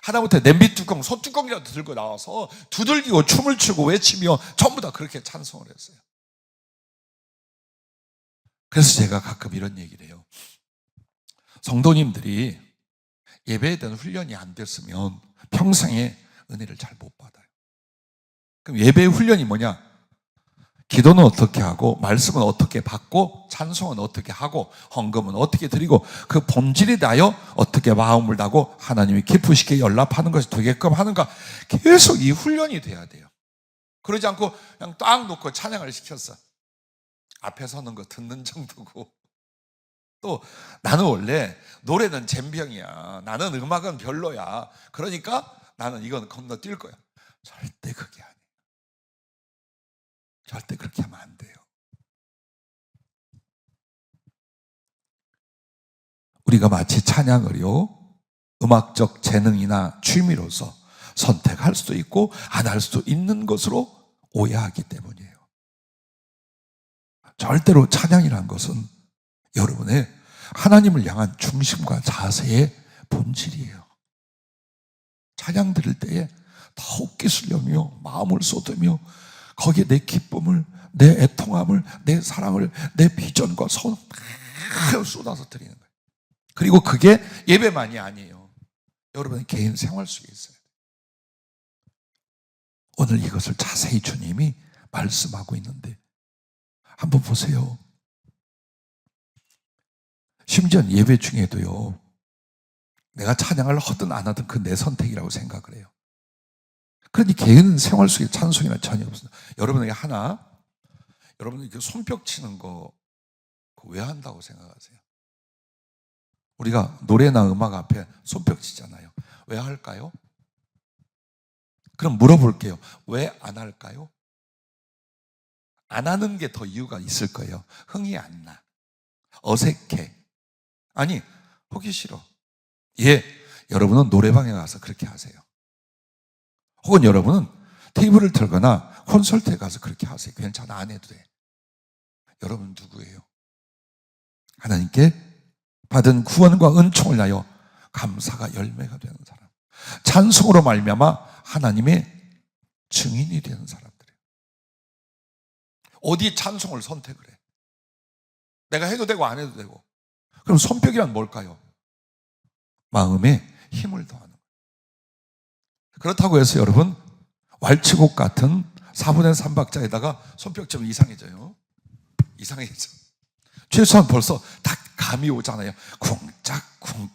하다못해 냄비 뚜껑, 소뚜껑이라도 들고 나와서 두들기고 춤을 추고 외치며 전부 다 그렇게 찬송을 했어요. 그래서 제가 가끔 이런 얘기를 해요. 성도님들이 예배에 대한 훈련이 안 됐으면 평생에 은혜를 잘 못 받아요. 그럼 예배의 훈련이 뭐냐? 기도는 어떻게 하고 말씀은 어떻게 받고 찬송은 어떻게 하고 헌금은 어떻게 드리고 그 본질이 나여 어떻게 마음을 다고 하나님이 기쁘시게 연락하는 것이 되게끔 하는가, 계속 이 훈련이 돼야 돼요. 그러지 않고 그냥 딱 놓고 찬양을 시켰어. 앞에 서는 거 듣는 정도고, 또 나는 원래 노래는 젬병이야, 나는 음악은 별로야, 그러니까 나는 이건 건너뛸 거야. 절대 그게 아니에요. 절대 그렇게 하면 안 돼요. 우리가 마치 찬양을요, 음악적 재능이나 취미로서 선택할 수도 있고 안 할 수도 있는 것으로 오해하기 때문이에요. 절대로 찬양이라는 것은 여러분의 하나님을 향한 중심과 자세의 본질이에요. 찬양 들을 때에 더욱 기술려며 마음을 쏟으며 거기에 내 기쁨을, 내 애통함을, 내 사랑을, 내 비전과 소원을 쏟아서 드리는 거예요. 그리고 그게 예배만이 아니에요. 여러분의 개인 생활 속에 있어요. 오늘 이것을 자세히 주님이 말씀하고 있는데 한번 보세요. 심지어 예배 중에도요, 내가 찬양을 하든 안 하든 그 내 선택이라고 생각을 해요. 그러니 개인 생활 속에 찬송이나 전혀 없습니다. 여러분에게 하나, 여러분이 손뼉 치는 거 왜 한다고 생각하세요? 우리가 노래나 음악 앞에 손뼉 치잖아요. 왜 할까요? 그럼 물어볼게요. 왜 안 할까요? 안 하는 게 더 이유가 있을 거예요. 흥이 안 나. 어색해. 아니, 하기 싫어. 예, 여러분은 노래방에 가서 그렇게 하세요. 혹은 여러분은 테이블을 틀거나 콘서트에 가서 그렇게 하세요. 괜찮아, 안 해도 돼. 여러분 누구예요? 하나님께 받은 구원과 은총을 위하여 감사가 열매가 되는 사람, 찬송으로 말미암아 하나님의 증인이 되는 사람들이에요. 어디 찬송을 선택을 해? 내가 해도 되고 안 해도 되고. 그럼 손뼉이란 뭘까요? 마음에 힘을 더하는 거예요. 그렇다고 해서 여러분 왈츠곡 같은 4분의 3박자에다가 손뼉 치면 이상해져요. 이상해져. 최소한 벌써 다 감이 오잖아요. 쿵짝쿵,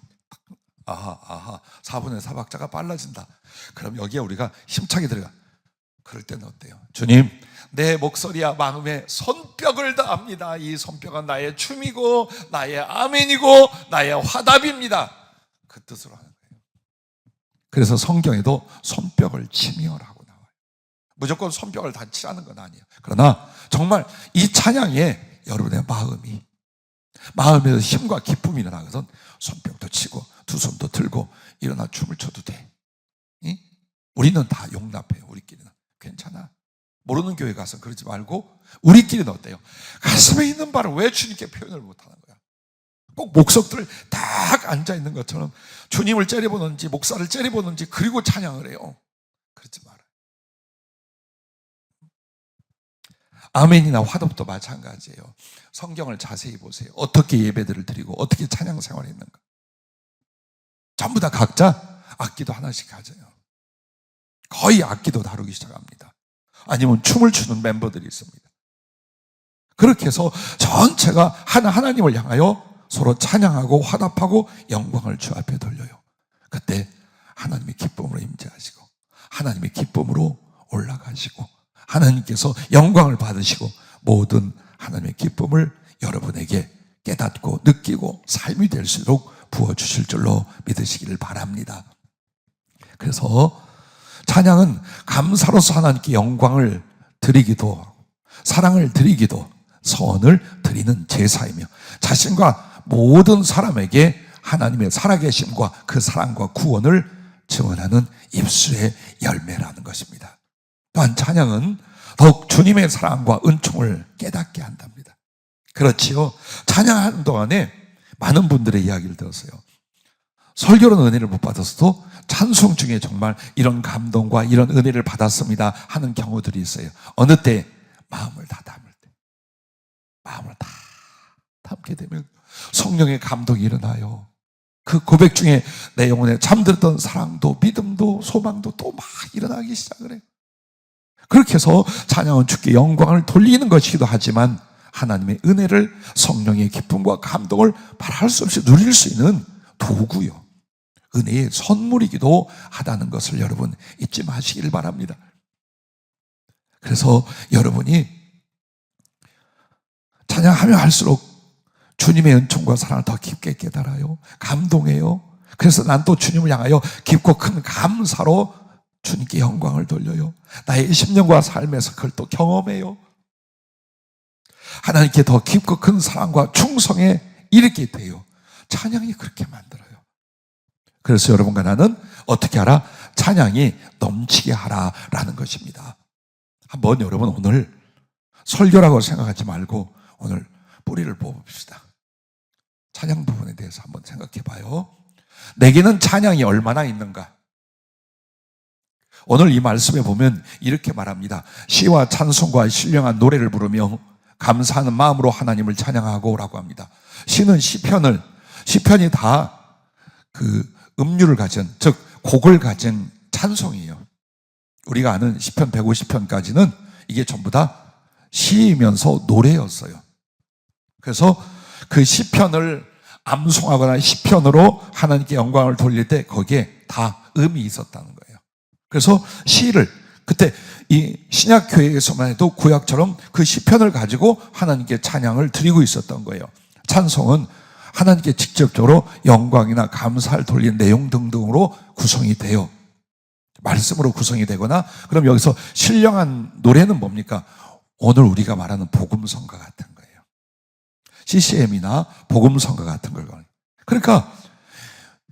아하 4분의 4박자가 빨라진다. 그럼 여기에 우리가 힘차게 들어가. 그럴 때는 어때요? 주님, 내 목소리와 마음에 손뼉을 다합니다. 이 손뼉은 나의 춤이고 나의 아멘이고 나의 화답입니다. 그 뜻으로 하는 거예요. 그래서 성경에도 손뼉을 치며라고 나와요. 무조건 손뼉을 다 치라는 건 아니에요. 그러나 정말 이 찬양에 여러분의 마음에서 힘과 기쁨이 일어나거든 손뼉도 치고 두 손도 들고 일어나 춤을 춰도 돼. 우리는 다 용납해요. 우리끼리는 괜찮아. 모르는 교회 가서 그러지 말고 우리끼리는 어때요? 가슴에 있는 바를 왜 주님께 표현을 못하는 거야? 꼭 목석들 딱 앉아있는 것처럼 주님을 째려보는지 목사를 째려보는지 그리고 찬양을 해요. 그러지 말아요. 아멘이나 화답도 마찬가지예요. 성경을 자세히 보세요. 어떻게 예배들을 드리고 어떻게 찬양 생활을 했는가. 전부 다 각자 악기도 하나씩 가져요. 거의 악기도 다루기 시작합니다. 아니면 춤을 추는 멤버들이 있습니다. 그렇게 해서 전체가 하나님을 향하여 서로 찬양하고 화답하고 영광을 주 앞에 돌려요. 그때 하나님의 기쁨으로 임재하시고 하나님의 기쁨으로 올라가시고 하나님께서 영광을 받으시고 모든 하나님의 기쁨을 여러분에게 깨닫고 느끼고 삶이 될 수 있도록 부어주실 줄로 믿으시기를 바랍니다. 그래서 찬양은 감사로서 하나님께 영광을 드리기도 사랑을 드리기도 서원을 드리는 제사이며 자신과 모든 사람에게 하나님의 살아계심과 그 사랑과 구원을 증언하는 입술의 열매라는 것입니다. 또한 찬양은 더욱 주님의 사랑과 은총을 깨닫게 한답니다. 그렇지요. 찬양하는 동안에 많은 분들의 이야기를 들었어요. 설교는 은혜를 못 받았어도 찬송 중에 정말 이런 감동과 이런 은혜를 받았습니다 하는 경우들이 있어요. 어느 때? 마음을 다 담을 때. 마음을 다 담게 되면 성령의 감동이 일어나요. 그 고백 중에 내 영혼에 잠들었던 사랑도 믿음도 소망도 또 막 일어나기 시작을 해요. 그렇게 해서 찬양은 주께 영광을 돌리는 것이기도 하지만 하나님의 은혜를 성령의 기쁨과 감동을 말할 수 없이 누릴 수 있는 도구요. 은혜의 선물이기도 하다는 것을 여러분 잊지 마시길 바랍니다. 그래서 여러분이 찬양하며 할수록 주님의 은총과 사랑을 더 깊게 깨달아요. 감동해요. 그래서 난 또 주님을 향하여 깊고 큰 감사로 주님께 영광을 돌려요. 나의 10년과 삶에서 그걸 또 경험해요. 하나님께 더 깊고 큰 사랑과 충성에 이르게 돼요. 찬양이 그렇게 만들어요. 그래서 여러분과 나는 어떻게 하라? 찬양이 넘치게 하라라는 것입니다. 한번 여러분 오늘 설교라고 생각하지 말고 오늘 뿌리를 뽑읍시다. 찬양 부분에 대해서 한번 생각해 봐요. 내게는 찬양이 얼마나 있는가? 오늘 이 말씀에 보면 이렇게 말합니다. 시와 찬송과 신령한 노래를 부르며 감사하는 마음으로 하나님을 찬양하고 라고 합니다. 시는 시편이 다 그 음률을 가진, 즉 곡을 가진 찬송이에요. 우리가 아는 시편 150편까지는 이게 전부 다 시이면서 노래였어요. 그래서 그 시편을 암송하거나 시편으로 하나님께 영광을 돌릴 때 거기에 다 음이 있었다는 거예요. 그래서 시를 그때 이 신약교회에서만 해도 구약처럼 그 시편을 가지고 하나님께 찬양을 드리고 있었던 거예요. 찬송은 하나님께 직접적으로 영광이나 감사를 돌리는 내용 등등으로 구성이 돼요. 말씀으로 구성이 되거나, 그럼 여기서 신령한 노래는 뭡니까? 오늘 우리가 말하는 복음성가 같은 거예요. CCM이나 복음성가 같은 걸. 그러니까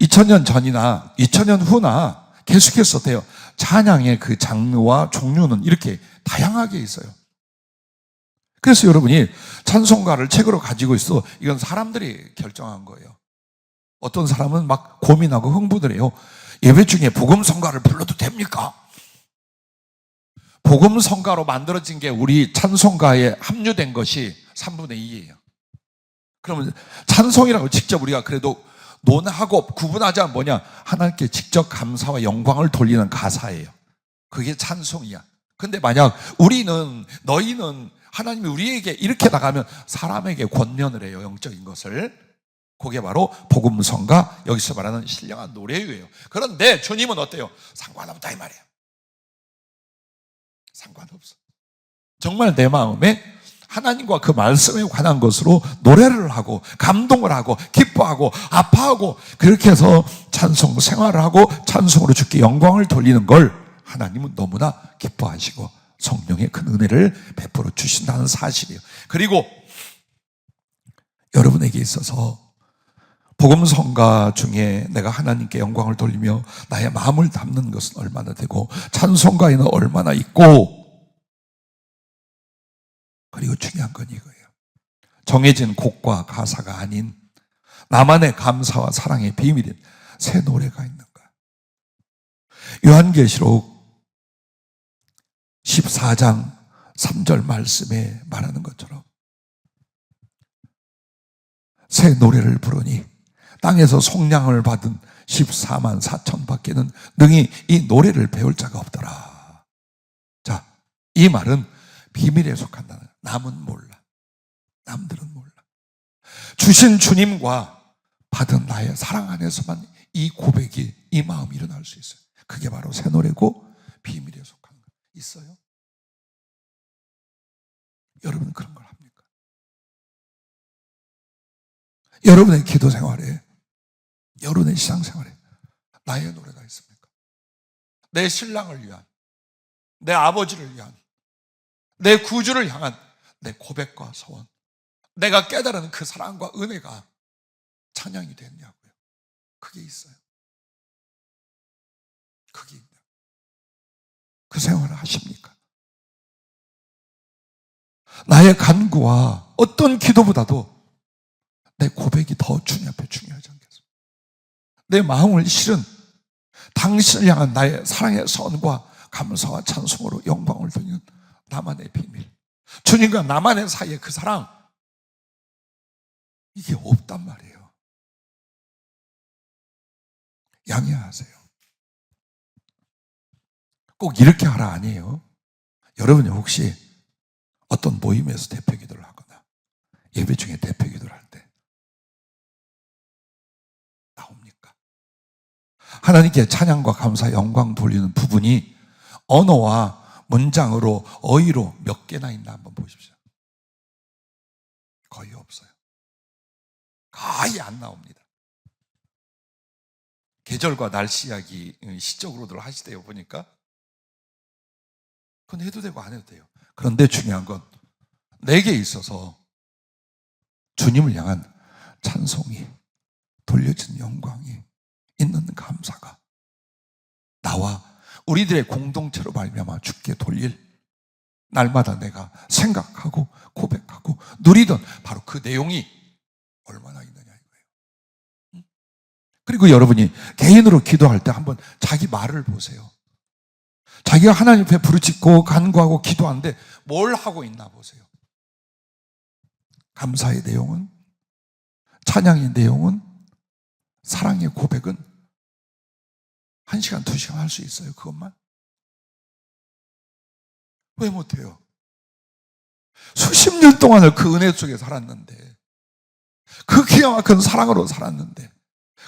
2000년 전이나 2000년 후나 계속해서 돼요. 찬양의 그 장르와 종류는 이렇게 다양하게 있어요. 그래서 여러분이 찬송가를 책으로 가지고 있어, 이건 사람들이 결정한 거예요. 어떤 사람은 막 고민하고 흥분을 해요. 예배 중에 복음성가를 불러도 됩니까? 복음성가로 만들어진 게 우리 찬송가에 합류된 것이 3분의 2예요. 그러면 찬송이라고 직접 우리가 그래도 논하고 구분하자면 뭐냐? 하나님께 직접 감사와 영광을 돌리는 가사예요. 그게 찬송이야. 근데 만약 너희는 하나님이 우리에게 이렇게 나가면 사람에게 권면을 해요. 영적인 것을. 그게 바로 복음성가, 여기서 말하는 신령한 노래예요. 그런데 주님은 어때요? 상관없다 이 말이에요. 상관없어. 정말 내 마음에 하나님과 그 말씀에 관한 것으로 노래를 하고 감동을 하고 기뻐하고 아파하고 그렇게 해서 찬송 생활을 하고 찬송으로 주께 영광을 돌리는 걸 하나님은 너무나 기뻐하시고 성령의 큰 은혜를 베풀어 주신다는 사실이에요. 그리고 여러분에게 있어서 복음성가 중에 내가 하나님께 영광을 돌리며 나의 마음을 담는 것은 얼마나 되고 찬송가에는 얼마나 있고, 그리고 중요한 건 이거예요. 정해진 곡과 가사가 아닌 나만의 감사와 사랑의 비밀인 새 노래가 있는가. 요한계시록 14장 3절 말씀에 말하는 것처럼 새 노래를 부르니 땅에서 속량을 받은 14만 4천 밖에는 능히 이 노래를 배울 자가 없더라. 자, 이 말은 비밀에 속한다는, 남은 몰라, 남들은 몰라. 주신 주님과 받은 나의 사랑 안에서만 이 고백이, 이 마음이 일어날 수 있어요. 그게 바로 새 노래고 비밀에 속한 거. 있어요? 여러분 그런 걸 합니까? 여러분의 기도 생활에, 여러분의 신앙생활에 나의 노래가 있습니까? 내 신랑을 위한, 내 아버지를 위한, 내 구주를 향한 내 고백과 소원, 내가 깨달은 그 사랑과 은혜가 찬양이 됐냐고요. 그게 있어요. 그게 있냐. 그 생활을 하십니까? 나의 간구와 어떤 기도보다도 내 고백이 더 주님 앞에 중요하지 않겠습니까? 내 마음을 실은 당신을 향한 나의 사랑의 선과 감사와 찬송으로 영광을 돌리는 나만의 비밀, 주님과 나만의 사이의 그 사랑, 이게 없단 말이에요. 양해하세요. 꼭 이렇게 하라 아니에요. 여러분이 혹시 어떤 모임에서 대표 기도를 하거나 예배 중에 대표 기도를 할 때 나옵니까? 하나님께 찬양과 감사, 영광 돌리는 부분이 언어와 문장으로, 어휘로 몇 개나 있나 한번 보십시오. 거의 없어요. 거의 안 나옵니다. 계절과 날씨 이야기 시적으로들 하시대요, 보니까. 그건 해도 되고 안 해도 돼요. 그런데 중요한 건 내게 있어서 주님을 향한 찬송이, 돌려진 영광이, 있는 감사가 나와 우리들의 공동체로 말미암아 주께 돌릴 날마다 내가 생각하고 고백하고 누리던 바로 그 내용이 얼마나 있느냐 이거예요. 그리고 여러분이 개인으로 기도할 때 한번 자기 말을 보세요. 자기가 하나님 앞에 부르짖고 간구하고 기도하는데 뭘 하고 있나 보세요. 감사의 내용은, 찬양의 내용은, 사랑의 고백은 1시간, 2시간 할 수 있어요. 그것만? 왜 못해요? 수십 년 동안을 그 은혜 속에 살았는데, 그 기가 막힌 사랑으로 살았는데,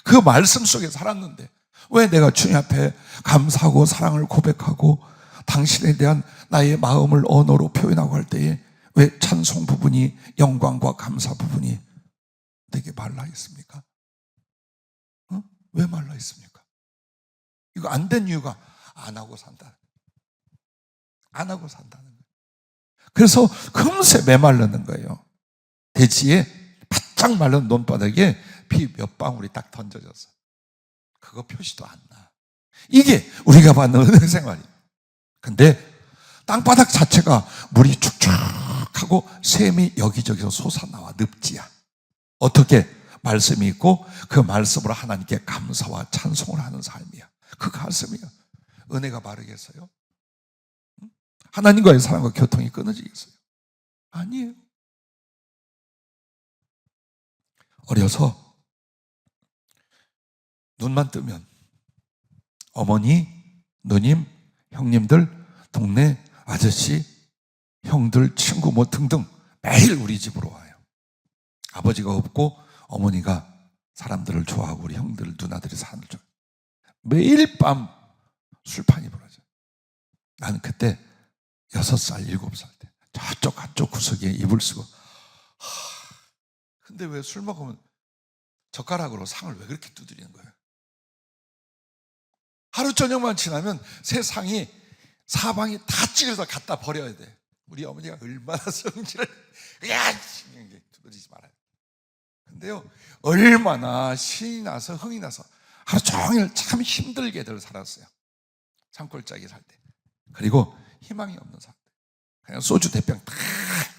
그 말씀 속에 살았는데, 왜 내가 주님 앞에 감사하고 사랑을 고백하고 당신에 대한 나의 마음을 언어로 표현하고 할 때에 왜 찬송 부분이, 영광과 감사 부분이 내게 말라 있습니까? 왜 말라 있습니까? 이거 안 된 이유가 안 하고 산다. 안 하고 산다는 거예요. 그래서 금세 메말르는 거예요. 대지에 바짝 마른 논바닥에 피 몇 방울이 딱 던져졌어. 그거 표시도 안 나. 이게 우리가 받는 은혜 생활이에요. 근데 땅바닥 자체가 물이 축축하고 샘이 여기저기서 솟아나와 늪지야. 어떻게? 말씀이 있고 그 말씀으로 하나님께 감사와 찬송을 하는 삶이야. 그 가슴이야. 은혜가 바르겠어요? 하나님과의 사랑과 교통이 끊어지겠어요? 아니에요. 어려서 눈만 뜨면 어머니, 누님, 형님들, 동네 아저씨, 형들, 친구 뭐 등등 매일 우리 집으로 와요. 아버지가 없고 어머니가 사람들을 좋아하고 우리 형들, 누나들이 사람들 좋아해요. 매일 밤 술판이 벌어져요. 나는 그때 6살, 7살 때 저쪽 한쪽 구석에 이불 쓰고 근데 왜 술 먹으면 젓가락으로 상을 왜 그렇게 두드리는 거예요? 하루 저녁만 지나면 세상이 사방이 다 찢어서 갖다 버려야 돼. 우리 어머니가 얼마나 성질을 두드리지 말아요. 근데요, 얼마나 신이 나서 흥이 나서 하루 종일 참 힘들게들 살았어요. 산골짜기 살 때. 그리고 희망이 없는 사람들, 그냥 소주 대병 다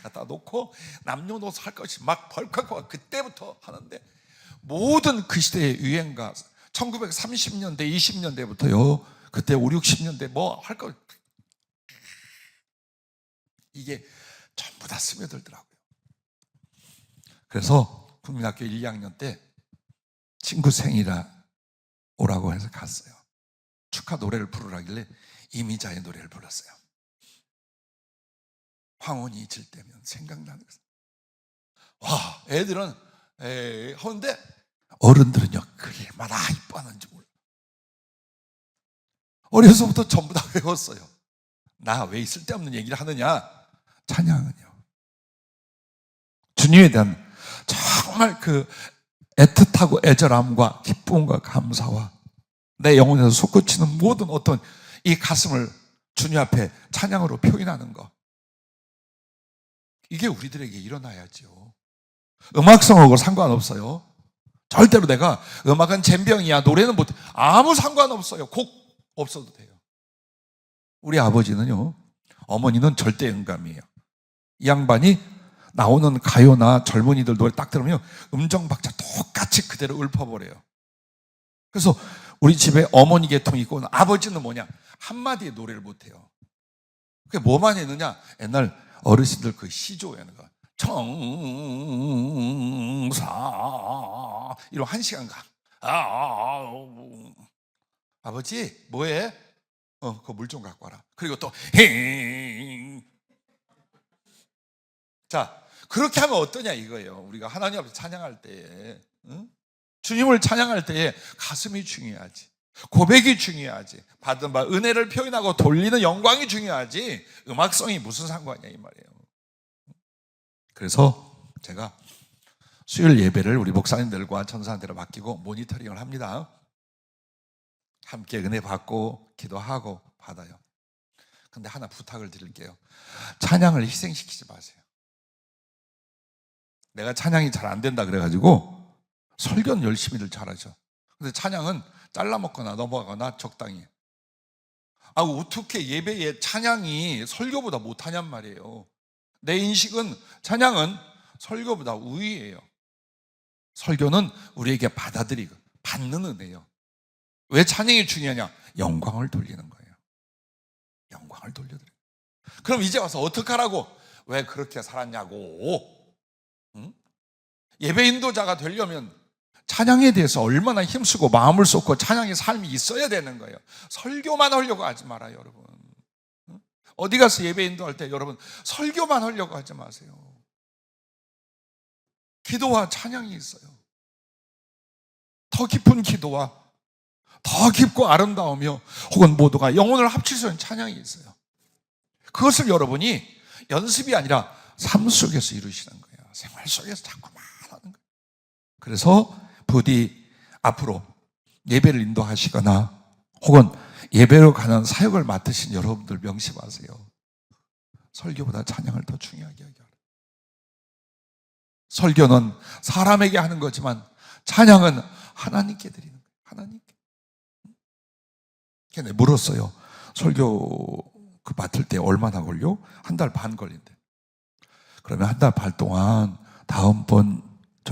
갖다 놓고 남녀노소 할 것이 막 벌컥 그때부터 하는데, 모든 그 시대의 유행가 1930년대 20년대부터요, 그때 5, 60년대 뭐 할 거 이게 전부 다 스며들더라고요. 그래서 국민학교 1, 2학년 때 친구 생일이라 오라고 해서 갔어요. 축하 노래를 부르라길래 이미자의 노래를 불렀어요. 황혼이 잊을 때면 생각나는 것은. 와, 애들은 하는데 어른들은요 얼마나 이뻐하는지 몰라. 어려서부터 전부 다 외웠어요. 나 왜 쓸데없는 얘기를 하느냐? 찬양은요, 주님에 대한 정말 그 애틋하고 애절함과 기쁨과 감사와 내 영혼에서 솟구치는 모든 어떤 이 가슴을 주님 앞에 찬양으로 표현하는 것, 이게 우리들에게 일어나야죠. 음악성하고 상관없어요. 절대로 내가 음악은 젬병이야, 노래는 못해, 아무 상관없어요. 곡 없어도 돼요. 우리 아버지는요, 어머니는 절대 음감이에요. 이 양반이 나오는 가요나 젊은이들 노래 딱 들으면 음정 박자 똑같이 그대로 읊어버려요. 그래서 우리 집에 어머니 계통이 있고 아버지는 뭐냐, 한마디의 노래를 못해요. 그게 뭐만 했느냐, 옛날 어르신들 그 시조하는 거, 청사 이런 1시간 가. 아버지 뭐해? 그 물 좀 갖고 와라. 그리고 또 자, 그렇게 하면 어떠냐 이거예요. 우리가 하나님 앞에 찬양할 때에, 응? 주님을 찬양할 때에 가슴이 중요하지, 고백이 중요하지, 받은 바 은혜를 표현하고 돌리는 영광이 중요하지, 음악성이 무슨 상관이야 이 말이에요. 그래서 제가 수요일 예배를 우리 목사님들과 전사한테로 맡기고 모니터링을 합니다. 함께 은혜 받고 기도하고 받아요. 근데 하나 부탁을 드릴게요. 찬양을 희생시키지 마세요. 내가 찬양이 잘 안 된다 그래가지고 설교는 열심히들 잘하죠. 근데 찬양은 잘라 먹거나 넘어가거나 적당히. 어떻게 예배에 찬양이 설교보다 못하냔 말이에요. 내 인식은 찬양은 설교보다 우위예요. 설교는 우리에게 받아들이고 받는 은혜예요. 왜 찬양이 중요하냐? 영광을 돌리는 거예요. 영광을 돌려드려요. 그럼 이제 와서 어떡하라고? 왜 그렇게 살았냐고. 응? 예배 인도자가 되려면 찬양에 대해서 얼마나 힘쓰고 마음을 쏟고 찬양의 삶이 있어야 되는 거예요. 설교만 하려고 하지 말아요, 여러분. 응? 어디 가서 예배 인도할 때 여러분 설교만 하려고 하지 마세요. 기도와 찬양이 있어요. 더 깊은 기도와 더 깊고 아름다우며 혹은 모두가 영혼을 합칠 수 있는 찬양이 있어요. 그것을 여러분이 연습이 아니라 삶 속에서 이루시는 거예요. 생활 속에서 자꾸만 하는 거예요. 그래서 부디 앞으로 예배를 인도하시거나 혹은 예배로 가는 사역을 맡으신 여러분들 명심하세요. 설교보다 찬양을 더 중요하게 여겨요. 설교는 사람에게 하는 거지만 찬양은 하나님께 드리는 거예요. 하나님께. 걔네 물었어요. 설교 그 맡을 때 얼마나 걸려? 1달 반 걸린대. 그러면 1달 반 동안 다음번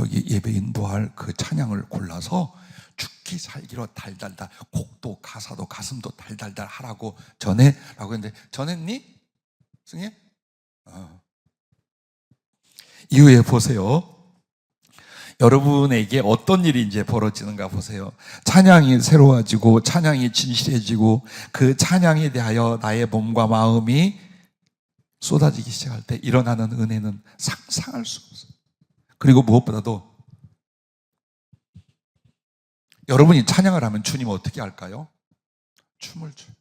예배 인도할 그 찬양을 골라서 죽기 살기로 달달달, 곡도 가사도 가슴도 달달달 하라고 전해 라고 했는데, 전했니? 승희? 이후에 보세요. 여러분에게 어떤 일이 이제 벌어지는가 보세요. 찬양이 새로워지고 찬양이 진실해지고 그 찬양에 대하여 나의 몸과 마음이 쏟아지기 시작할 때 일어나는 은혜는 상상할 수 없어요. 그리고 무엇보다도 여러분이 찬양을 하면 주님은 어떻게 할까요? 춤을 춰요.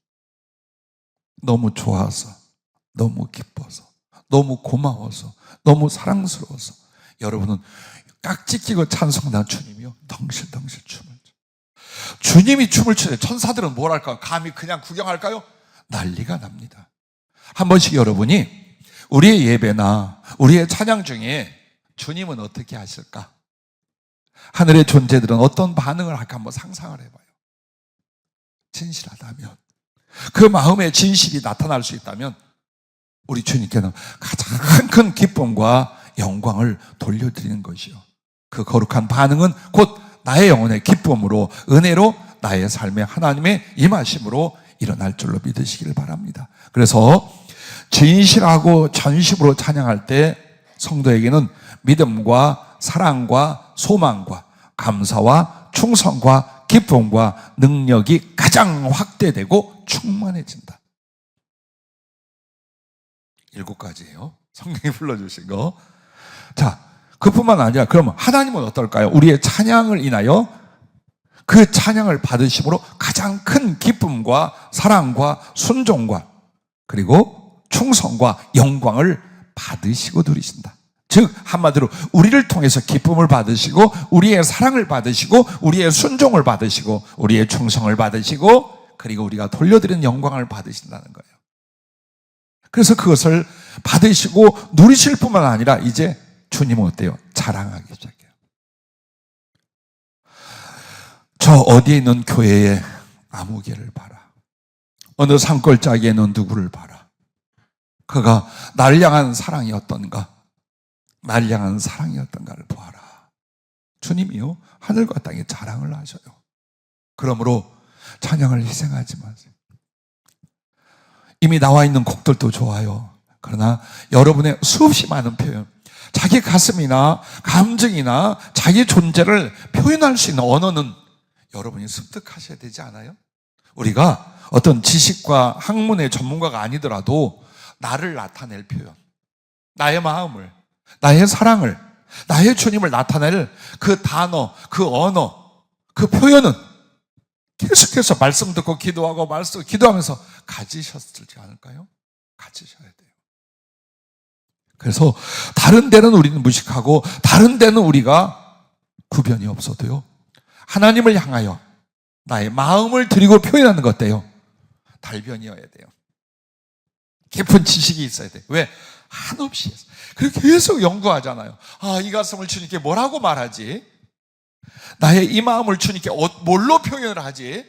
너무 좋아서, 너무 기뻐서, 너무 고마워서, 너무 사랑스러워서 여러분은 깍지 끼고 찬송하는 주님이요, 덩실덩실 춤을 춰요. 주님이 춤을 추는데 천사들은 뭘 할까요? 감히 그냥 구경할까요? 난리가 납니다. 한 번씩 여러분이 우리의 예배나 우리의 찬양 중에 주님은 어떻게 하실까? 하늘의 존재들은 어떤 반응을 할까 한번 상상을 해봐요. 진실하다면, 그 마음의 진실이 나타날 수 있다면 우리 주님께는 가장 큰 기쁨과 영광을 돌려드리는 것이요, 그 거룩한 반응은 곧 나의 영혼의 기쁨으로, 은혜로, 나의 삶에 하나님의 임하심으로 일어날 줄로 믿으시기를 바랍니다. 그래서 진실하고 전심으로 찬양할 때 성도에게는 믿음과 사랑과 소망과 감사와 충성과 기쁨과 능력이 가장 확대되고 충만해진다. 7가지예요. 성경이 불러주신 거. 자, 그뿐만 아니라 그러면 하나님은 어떨까요? 우리의 찬양을 인하여 그 찬양을 받으심으로 가장 큰 기쁨과 사랑과 순종과 그리고 충성과 영광을 받으시고 누리신다. 즉 한마디로 우리를 통해서 기쁨을 받으시고 우리의 사랑을 받으시고 우리의 순종을 받으시고 우리의 충성을 받으시고 그리고 우리가 돌려드리는 영광을 받으신다는 거예요. 그래서 그것을 받으시고 누리실 뿐만 아니라 이제 주님은 어때요? 자랑하기 시작해요. 저 어디에 있는 교회에 아무개를 봐라. 어느 산골짜기에 있는 누구를 봐라. 그가 나를 향한 사랑이 어떤가? 나를 향한 사랑이 어떤가를 보아라. 주님이요, 하늘과 땅에 자랑을 하셔요. 그러므로 찬양을 희생하지 마세요. 이미 나와 있는 곡들도 좋아요. 그러나 여러분의 수없이 많은 표현, 자기 가슴이나 감정이나 자기 존재를 표현할 수 있는 언어는 여러분이 습득하셔야 되지 않아요? 우리가 어떤 지식과 학문의 전문가가 아니더라도 나를 나타낼 표현, 나의 마음을, 나의 사랑을, 나의 주님을 나타낼 그 단어, 그 언어, 그 표현은 계속해서 말씀 듣고 기도하고 말씀 기도하면서 가지셨을지 않을까요? 가지셔야 돼요. 그래서 다른 데는 우리는 무식하고 다른 데는 우리가 구변이 없어도요, 하나님을 향하여 나의 마음을 드리고 표현하는 것 어때요? 달변이어야 돼요. 깊은 지식이 있어야 돼요. 왜? 한없이 해서. 그리고 계속 연구하잖아요. 아, 이 가슴을 주님께 뭐라고 말하지? 나의 이 마음을 주님께 뭘로 표현을 하지?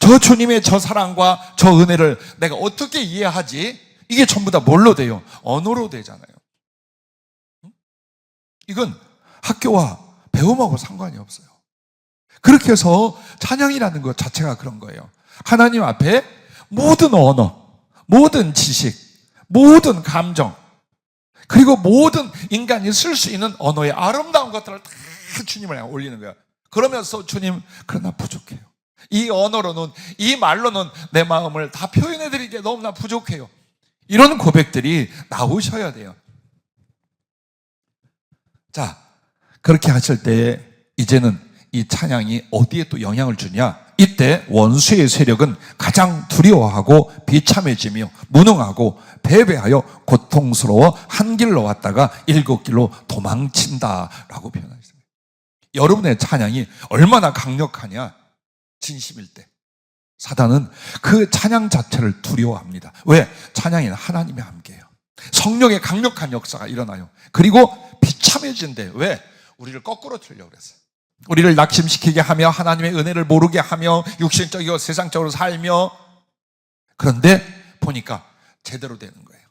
저 주님의 저 사랑과 저 은혜를 내가 어떻게 이해하지? 이게 전부 다 뭘로 돼요? 언어로 되잖아요. 이건 학교와 배움하고 상관이 없어요. 그렇게 해서 찬양이라는 것 자체가 그런 거예요. 하나님 앞에 모든 언어, 모든 지식, 모든 감정, 그리고 모든 인간이 쓸 수 있는 언어의 아름다운 것들을 다 주님을 향해 올리는 거예요. 그러면서 주님, 그러나 부족해요. 이 언어로는, 이 말로는 내 마음을 다 표현해드리기에 너무나 부족해요. 이런 고백들이 나오셔야 돼요. 자, 그렇게 하실 때 이제는 이 찬양이 어디에 또 영향을 주냐? 이때 원수의 세력은 가장 두려워하고 비참해지며 무능하고 패배하여 고통스러워 한 길로 왔다가 7길로 도망친다라고 표현하셨습니다. 여러분의 찬양이 얼마나 강력하냐? 진심일 때 사단은 그 찬양 자체를 두려워합니다. 왜? 찬양에는 하나님의 함께해요. 성령의 강력한 역사가 일어나요. 그리고 비참해진대. 왜? 우리를 거꾸로 틀려고 그랬어요. 우리를 낙심시키게 하며 하나님의 은혜를 모르게 하며 육신적이고 세상적으로 살며, 그런데 보니까 제대로 되는 거예요.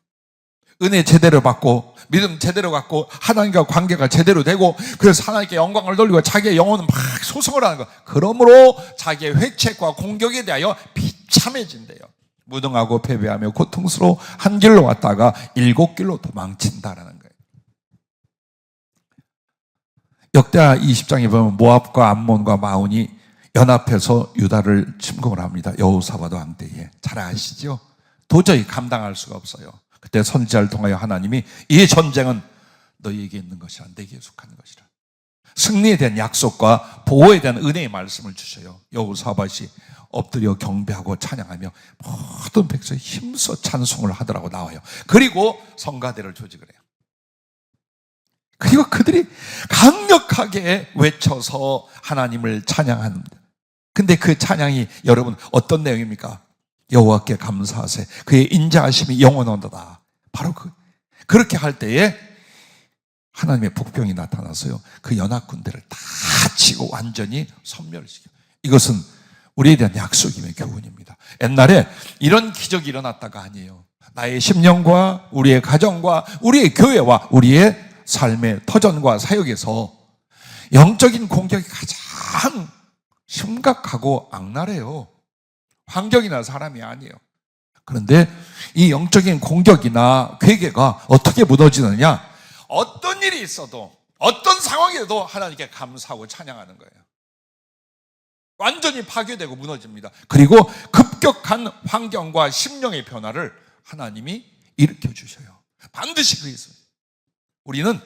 은혜 제대로 받고 믿음 제대로 갖고 하나님과 관계가 제대로 되고, 그래서 하나님께 영광을 돌리고 자기의 영혼은 막 소송을 하는 거예요. 그러므로 자기의 회책과 공격에 대하여 비참해진대요. 무능하고 패배하며 고통스러워 한 길로 왔다가 7길로 도망친다라는 거예요. 역대하 20장에 보면 모압과 암몬과 마온이 연합해서 유다를 침공을 합니다. 여호사밧 왕 때에. 잘 아시죠? 도저히 감당할 수가 없어요. 그때 선지자를 통하여 하나님이 이 전쟁은 너희에게 있는 것이라, 내게 속하는 것이라, 승리에 대한 약속과 보호에 대한 은혜의 말씀을 주셔요. 여호사밧이 엎드려 경배하고 찬양하며 모든 백성이 힘써 찬송을 하더라고 나와요. 그리고 성가대를 조직을 해요. 그리고 그들이 강력하게 외쳐서 하나님을 찬양합니다. 근데 그 찬양이 여러분 어떤 내용입니까? 여호와께 감사하세, 그의 인자하심이 영원하도다. 바로 그렇게 할 때에 하나님의 복병이 나타나서요, 그 연합군대를 다 치고 완전히 섬멸시켜. 이것은 우리에 대한 약속임의 교훈입니다. 옛날에 이런 기적이 일어났다가 아니에요. 나의 심령과 우리의 가정과 우리의 교회와 우리의 삶의 터전과 사역에서 영적인 공격이 가장 심각하고 악랄해요. 환경이나 사람이 아니에요. 그런데 이 영적인 공격이나 괴계가 어떻게 무너지느냐? 어떤 일이 있어도, 어떤 상황에도 하나님께 감사하고 찬양하는 거예요. 완전히 파괴되고 무너집니다. 그리고 급격한 환경과 심령의 변화를 하나님이 일으켜 주셔요. 반드시 그게 있어요. 우리는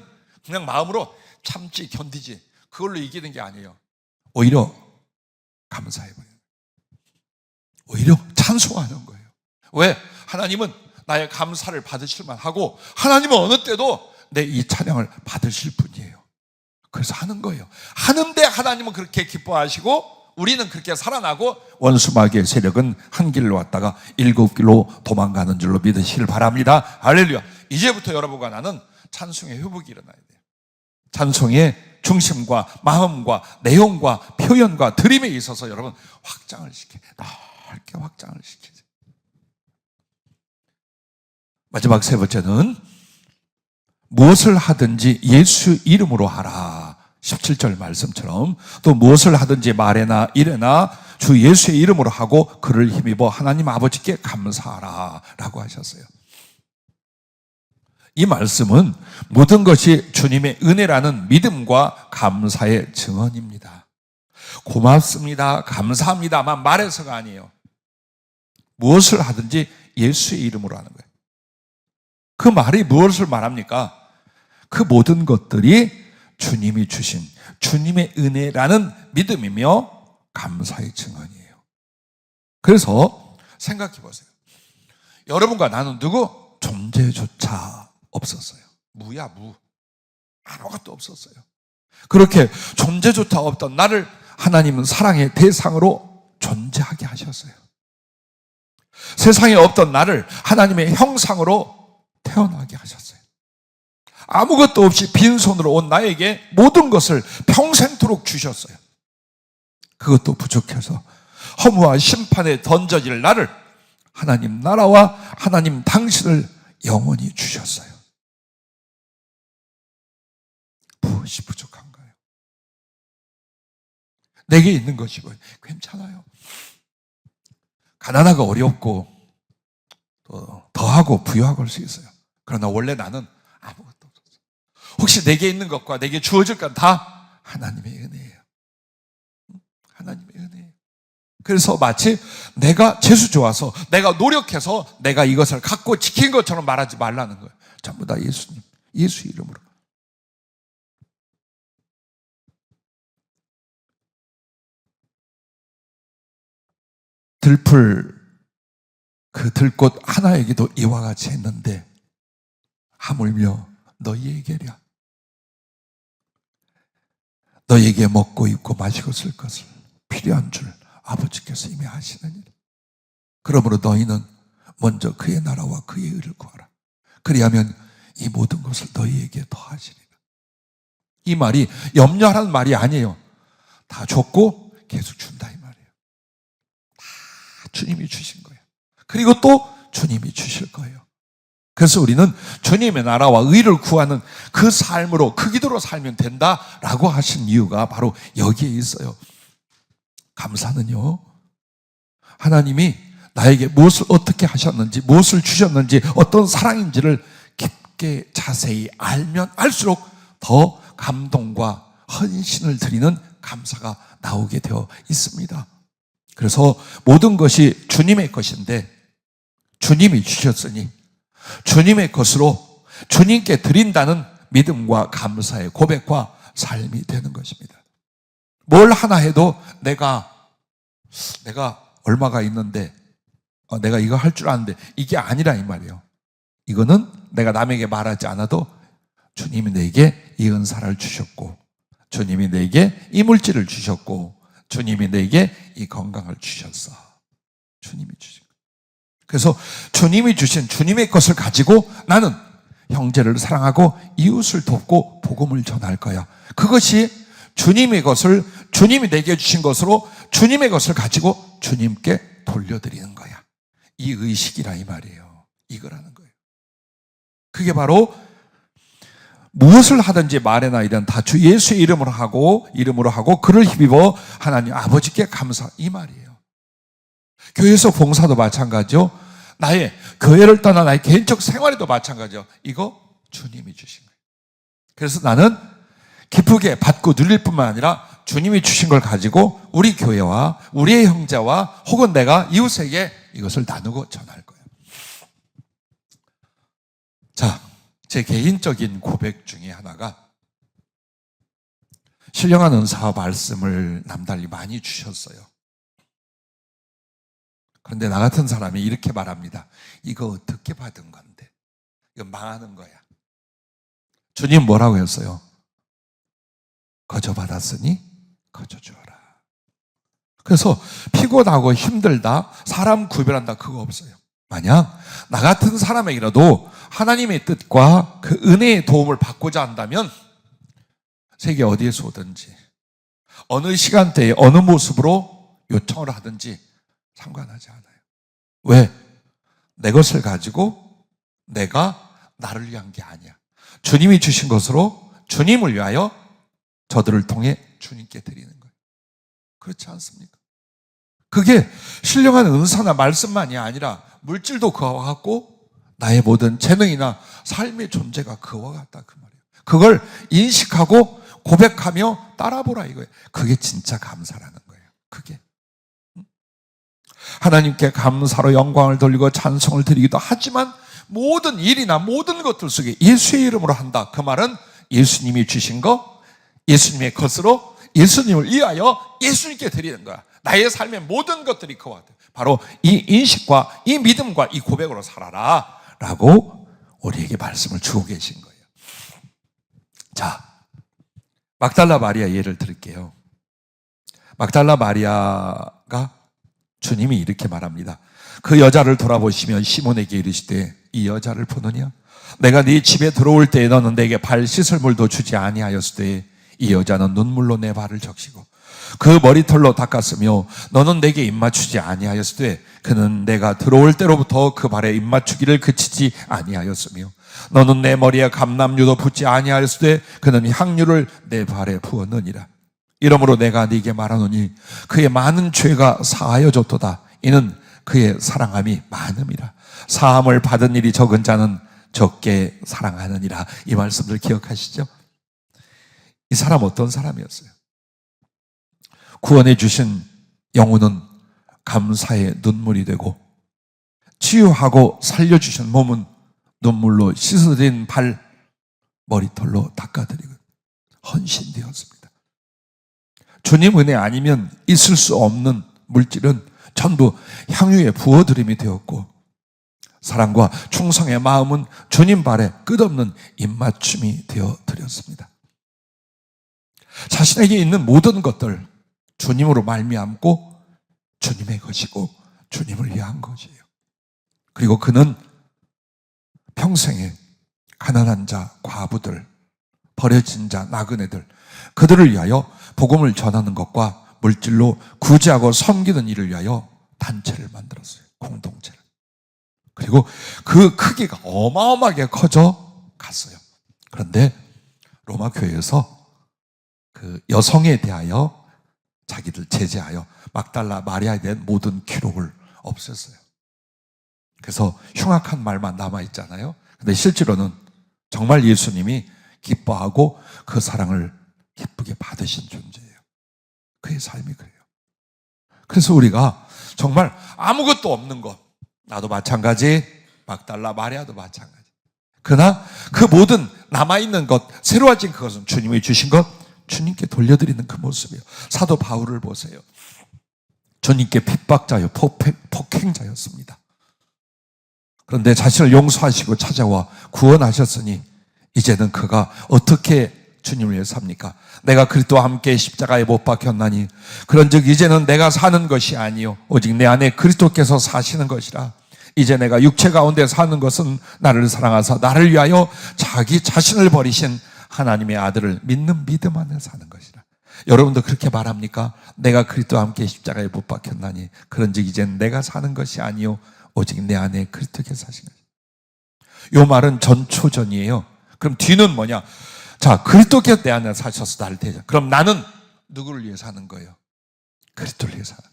그냥 마음으로 참지, 견디지, 그걸로 이기는 게 아니에요. 오히려 감사해버려요. 오히려 찬송하는 거예요. 왜? 하나님은 나의 감사를 받으실 만하고, 하나님은 어느 때도 내 이 찬양을 받으실 분이에요. 그래서 하는 거예요. 하는데 하나님은 그렇게 기뻐하시고, 우리는 그렇게 살아나고, 원수마귀의 세력은 한 길로 왔다가 7길로 도망가는 줄로 믿으시길 바랍니다. 할렐루야. 이제부터 여러분과 나는 찬송의 회복이 일어나야 돼요. 찬송의 중심과 마음과 내용과 표현과 드림에 있어서 여러분 확장을 시켜요. 넓게 확장을 시키죠. 마지막 세 번째는 무엇을 하든지 예수 이름으로 하라. 17절 말씀처럼 또 무엇을 하든지 말에나 일에나 주 예수의 이름으로 하고 그를 힘입어 하나님 아버지께 감사하라 라고 하셨어요. 이 말씀은 모든 것이 주님의 은혜라는 믿음과 감사의 증언입니다. 고맙습니다, 감사합니다만 말해서가 아니에요. 무엇을 하든지 예수의 이름으로 하는 거예요. 그 말이 무엇을 말합니까? 그 모든 것들이 주님이 주신 주님의 은혜라는 믿음이며 감사의 증언이에요. 그래서 생각해 보세요. 여러분과 나는 누구? 존재조차 없었어요. 무야 무. 아무것도 없었어요. 그렇게 존재조차 없던 나를 하나님은 사랑의 대상으로 존재하게 하셨어요. 세상에 없던 나를 하나님의 형상으로 태어나게 하셨어요. 아무것도 없이 빈손으로 온 나에게 모든 것을 평생토록 주셨어요. 그것도 부족해서 허무와 심판에 던져질 나를 하나님 나라와 하나님 당신을 영원히 주셨어요. 무엇이 부족한가요? 내게 있는 것이고 괜찮아요. 가난하고 어렵고 또 더하고 부유하고 할 수 있어요. 그러나 원래 나는 아무것도 없었어요. 혹시 내게 있는 것과 내게 주어질 건 다 하나님의 은혜예요. 하나님의 은혜예요. 그래서 마치 내가 재수 좋아서 내가 노력해서 내가 이것을 갖고 지킨 것처럼 말하지 말라는 거예요. 전부 다 예수님, 예수 이름으로. 그 들꽃 하나에게도 이와 같이 했는데 하물며 너희에게랴. 너희에게 먹고 입고 마시고 쓸 것을 필요한 줄 아버지께서 이미 아시느니라. 그러므로 너희는 먼저 그의 나라와 그의 의를 구하라. 그리하면 이 모든 것을 너희에게 더하시리라. 이 말이 염려하라는 말이 아니에요. 다 줬고 계속 준다 이 말이에요. 다 주님이 주신 거예요. 그리고 또 주님이 주실 거예요. 그래서 우리는 주님의 나라와 의를 구하는 그 삶으로, 그 기도로 살면 된다라고 하신 이유가 바로 여기에 있어요. 감사는요, 하나님이 나에게 무엇을 어떻게 하셨는지, 무엇을 주셨는지, 어떤 사랑인지를 깊게 자세히 알면 알수록 더 감동과 헌신을 드리는 감사가 나오게 되어 있습니다. 그래서 모든 것이 주님의 것인데 주님이 주셨으니 주님의 것으로 주님께 드린다는 믿음과 감사의 고백과 삶이 되는 것입니다. 뭘 하나 해도 내가 얼마가 있는데 내가 이거 할 줄 아는데 이게 아니라 이 말이에요. 이거는 내가 남에게 말하지 않아도 주님이 내게 이 은사를 주셨고 주님이 내게 이 물질을 주셨고 주님이 내게 이 건강을 주셨어. 주님이 주신 거예요. 그래서 주님이 주신 주님의 것을 가지고 나는 형제를 사랑하고 이웃을 돕고 복음을 전할 거야. 그것이 주님의 것을, 주님이 내게 주신 것으로 주님의 것을 가지고 주님께 돌려드리는 거야. 이 의식이라 이 말이에요. 이거라는 거예요. 그게 바로 무엇을 하든지 말에나 이런 다 주 예수의 이름으로 하고 그를 힘입어 하나님 아버지께 감사, 이 말이에요. 교회에서 봉사도 마찬가지죠. 나의 교회를 떠나 나의 개인적 생활에도 마찬가지죠. 이거 주님이 주신 거예요. 그래서 나는 기쁘게 받고 누릴 뿐만 아니라 주님이 주신 걸 가지고 우리 교회와 우리의 형제와 혹은 내가 이웃에게 이것을 나누고 전할 거예요. 자, 제 개인적인 고백 중에 하나가, 신령한 은사와 말씀을 남달리 많이 주셨어요. 그런데 나 같은 사람이 이렇게 말합니다. 이거 어떻게 받은 건데? 이거 망하는 거야. 주님 뭐라고 했어요? 거저 받았으니 거저 주어라. 그래서 피곤하고 힘들다, 사람 구별한다, 그거 없어요. 만약 나 같은 사람에게라도 하나님의 뜻과 그 은혜의 도움을 받고자 한다면 세계 어디에서 오든지 어느 시간대에 어느 모습으로 요청을 하든지 상관하지 않아요. 왜? 내 것을 가지고 내가 나를 위한 게 아니야. 주님이 주신 것으로 주님을 위하여 저들을 통해 주님께 드리는 거예요. 그렇지 않습니까? 그게 신령한 은사나 말씀만이 아니라 물질도 그와 같고 나의 모든 재능이나 삶의 존재가 그와 같다, 그 말이에요. 그걸 인식하고 고백하며 따라보라, 이거예요. 그게 진짜 감사라는 거예요. 그게 하나님께 감사로 영광을 돌리고 찬송을 드리기도 하지만 모든 일이나 모든 것들 속에 예수의 이름으로 한다. 그 말은 예수님이 주신 거, 예수님의 것으로 예수님을 위하여 예수님께 드리는 거야. 나의 삶의 모든 것들이 그와 같아요. 바로 이 인식과 이 믿음과 이 고백으로 살아라 라고 우리에게 말씀을 주고 계신 거예요. 자, 막달라 마리아 예를 들을게요. 막달라 마리아가 주님이 이렇게 말합니다. 그 여자를 돌아보시며 시몬에게 이르시되 이 여자를 보느냐? 내가 네 집에 들어올 때에 너는 내게 발 씻을 물도 주지 아니하였을 때에 이 여자는 눈물로 내 발을 적시고 그 머리털로 닦았으며 너는 내게 입맞추지 아니하였을 때 그는 내가 들어올 때로부터 그 발에 입맞추기를 그치지 아니하였으며 너는 내 머리에 감람유도 붓지 아니하였을 때 그는 향유를 내 발에 부었느니라. 이러므로 내가 네게 말하노니 그의 많은 죄가 사하여졌도다. 이는 그의 사랑함이 많음이라. 사함을 받은 일이 적은 자는 적게 사랑하느니라. 이 말씀들 기억하시죠? 이 사람 어떤 사람이었어요? 구원해 주신 영혼은 감사의 눈물이 되고 치유하고 살려주신 몸은 눈물로 씻어드린 발, 머리털로 닦아드리고 헌신되었습니다. 주님 은혜 아니면 있을 수 없는 물질은 전부 향유에 부어드림이 되었고 사랑과 충성의 마음은 주님 발에 끝없는 입맞춤이 되어드렸습니다. 자신에게 있는 모든 것들 주님으로 말미암고 주님의 것이고 주님을 위한 것이에요. 그리고 그는 평생에 가난한 자, 과부들, 버려진 자, 나그네들 그들을 위하여 복음을 전하는 것과 물질로 구제하고 섬기는 일을 위하여 단체를 만들었어요. 공동체를. 그리고 그 크기가 어마어마하게 커져 갔어요. 그런데 로마 교회에서 그 여성에 대하여 자기들 제재하여 막달라 마리아에 대한 모든 기록을 없앴어요. 그래서 흉악한 말만 남아있잖아요. 근데 실제로는 정말 예수님이 기뻐하고 그 사랑을 기쁘게 받으신 존재예요. 그의 삶이 그래요. 그래서 우리가 정말 아무것도 없는 것, 나도 마찬가지, 막달라 마리아도 마찬가지. 그러나 그 모든 남아있는 것, 새로워진 그것은 주님이 주신 것, 주님께 돌려드리는 그 모습이에요. 사도 바울을 보세요. 주님께 핍박자요, 폭행자였습니다. 그런데 자신을 용서하시고 찾아와 구원하셨으니 이제는 그가 어떻게 주님을 위해 삽니까? 내가 그리스도와 함께 십자가에 못 박혔나니 그런즉 이제는 내가 사는 것이 아니요 오직 내 안에 그리스도께서 사시는 것이라. 이제 내가 육체 가운데 사는 것은 나를 사랑하사 나를 위하여 자기 자신을 버리신 하나님의 아들을 믿는 믿음 안에 사는 것이라. 여러분도 그렇게 말합니까? 내가 그리스도와 함께 십자가에 못 박혔나니 그런즉 이젠 내가 사는 것이 아니요 오직 내 안에 그리스도께서 사신 것이다. 이 말은 전초전이에요. 그럼 뒤는 뭐냐? 자, 그리스도께서 내 안에 사셔서 나를 대장. 그럼 나는 누구를 위해 사는 거예요? 그리스도를 위해 사는 거예요.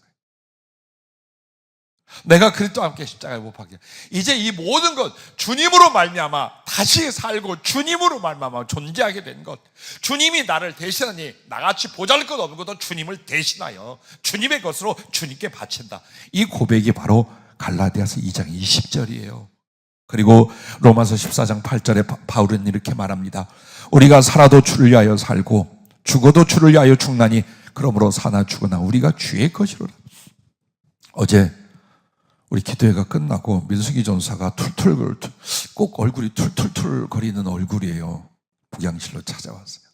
내가 그리스도와 함께 십자가에 못 박혀. 이제 이 모든 것 주님으로 말미암아 다시 살고 주님으로 말미암아 존재하게 된 것, 주님이 나를 대신하니 나같이 보잘것 없는 것도 주님을 대신하여 주님의 것으로 주님께 바친다. 이 고백이 바로 갈라디아서 2장 20절이에요. 그리고 로마서 14장 8절에 바울은 이렇게 말합니다. 우리가 살아도 주를 위하여 살고 죽어도 주를 위하여 죽나니 그러므로 사나 죽으나 우리가 주의 것이로라. 어제 우리 기도회가 끝나고 민숙이 전사가 꼭 얼굴이 툴툴툴 거리는 얼굴이에요. 복양실로 찾아왔어요.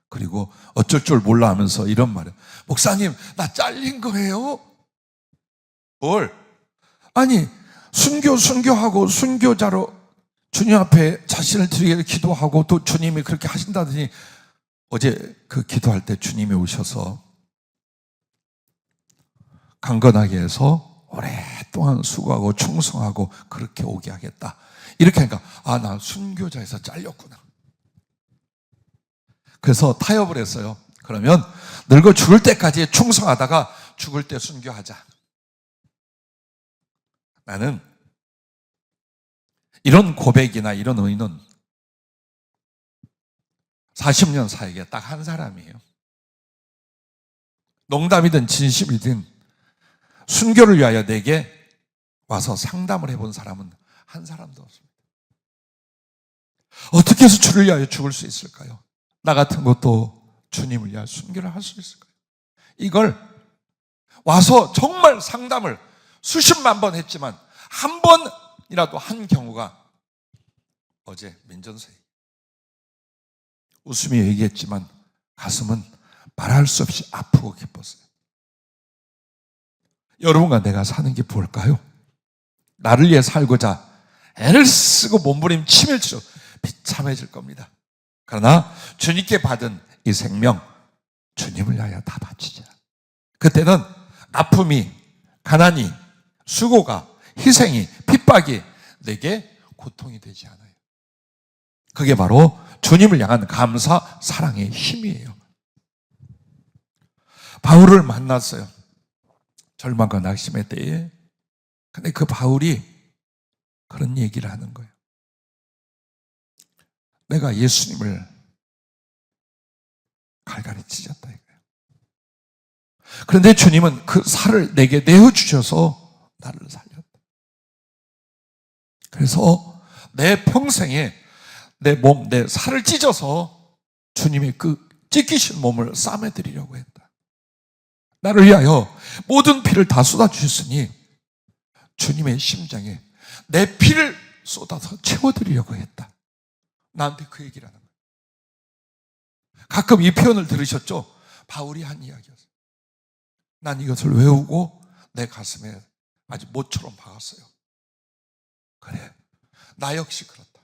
그리고 어쩔 줄 몰라 하면서 이런 말을, 목사님 나 잘린 거예요? 뭘? 아니 순교하고 순교자로 주님 앞에 자신을 드리게 기도하고 또 주님이 그렇게 하신다더니 어제 그 기도할 때 주님이 오셔서 강건하게 해서 오랫동안 수고하고 충성하고 그렇게 오게 하겠다. 이렇게 하니까 나 순교자에서 잘렸구나. 그래서 타협을 했어요. 그러면 늙어 죽을 때까지 충성하다가 죽을 때 순교하자. 나는 이런 고백이나 이런 의는 40년 사이에 딱 한 사람이에요. 농담이든 진심이든 순교를 위하여 내게 와서 상담을 해본 사람은 한 사람도 없습니다. 어떻게 해서 주를 위하여 죽을 수 있을까요? 나 같은 것도 주님을 위하여 순교를 할 수 있을까요? 이걸 와서 정말 상담을 수십만 번 했지만 한 번이라도 한 경우가 어제 민전사에 웃으며 얘기했지만 가슴은 말할 수 없이 아프고 기뻤어요. 여러분과 내가 사는 게 뭘까요? 나를 위해 살고자 애를 쓰고 몸부림치며 비참해질 겁니다. 그러나 주님께 받은 이 생명 주님을 위하여 다 바치자. 그때는 아픔이, 가난이, 수고가, 희생이, 핍박이 내게 고통이 되지 않아요. 그게 바로 주님을 향한 감사, 사랑의 힘이에요. 바울을 만났어요. 절망과 낙심의 때에. 근데 그 바울이 그런 얘기를 하는 거예요. 내가 예수님을 갈갈이 찢었다 이거예요. 그런데 주님은 그 살을 내게 내어주셔서 나를 살렸다. 그래서 내 평생에 내 몸, 내 살을 찢어서 주님의 그 찢기신 몸을 싸매드리려고 했다. 나를 위하여 모든 피를 다 쏟아주셨으니 주님의 심장에 내 피를 쏟아서 채워드리려고 했다. 나한테 그 얘기를 하는 거예요. 가끔 이 표현을 들으셨죠? 바울이 한 이야기였어요. 난 이것을 외우고 내 가슴에 아주 못처럼 박았어요. 그래, 나 역시 그렇다.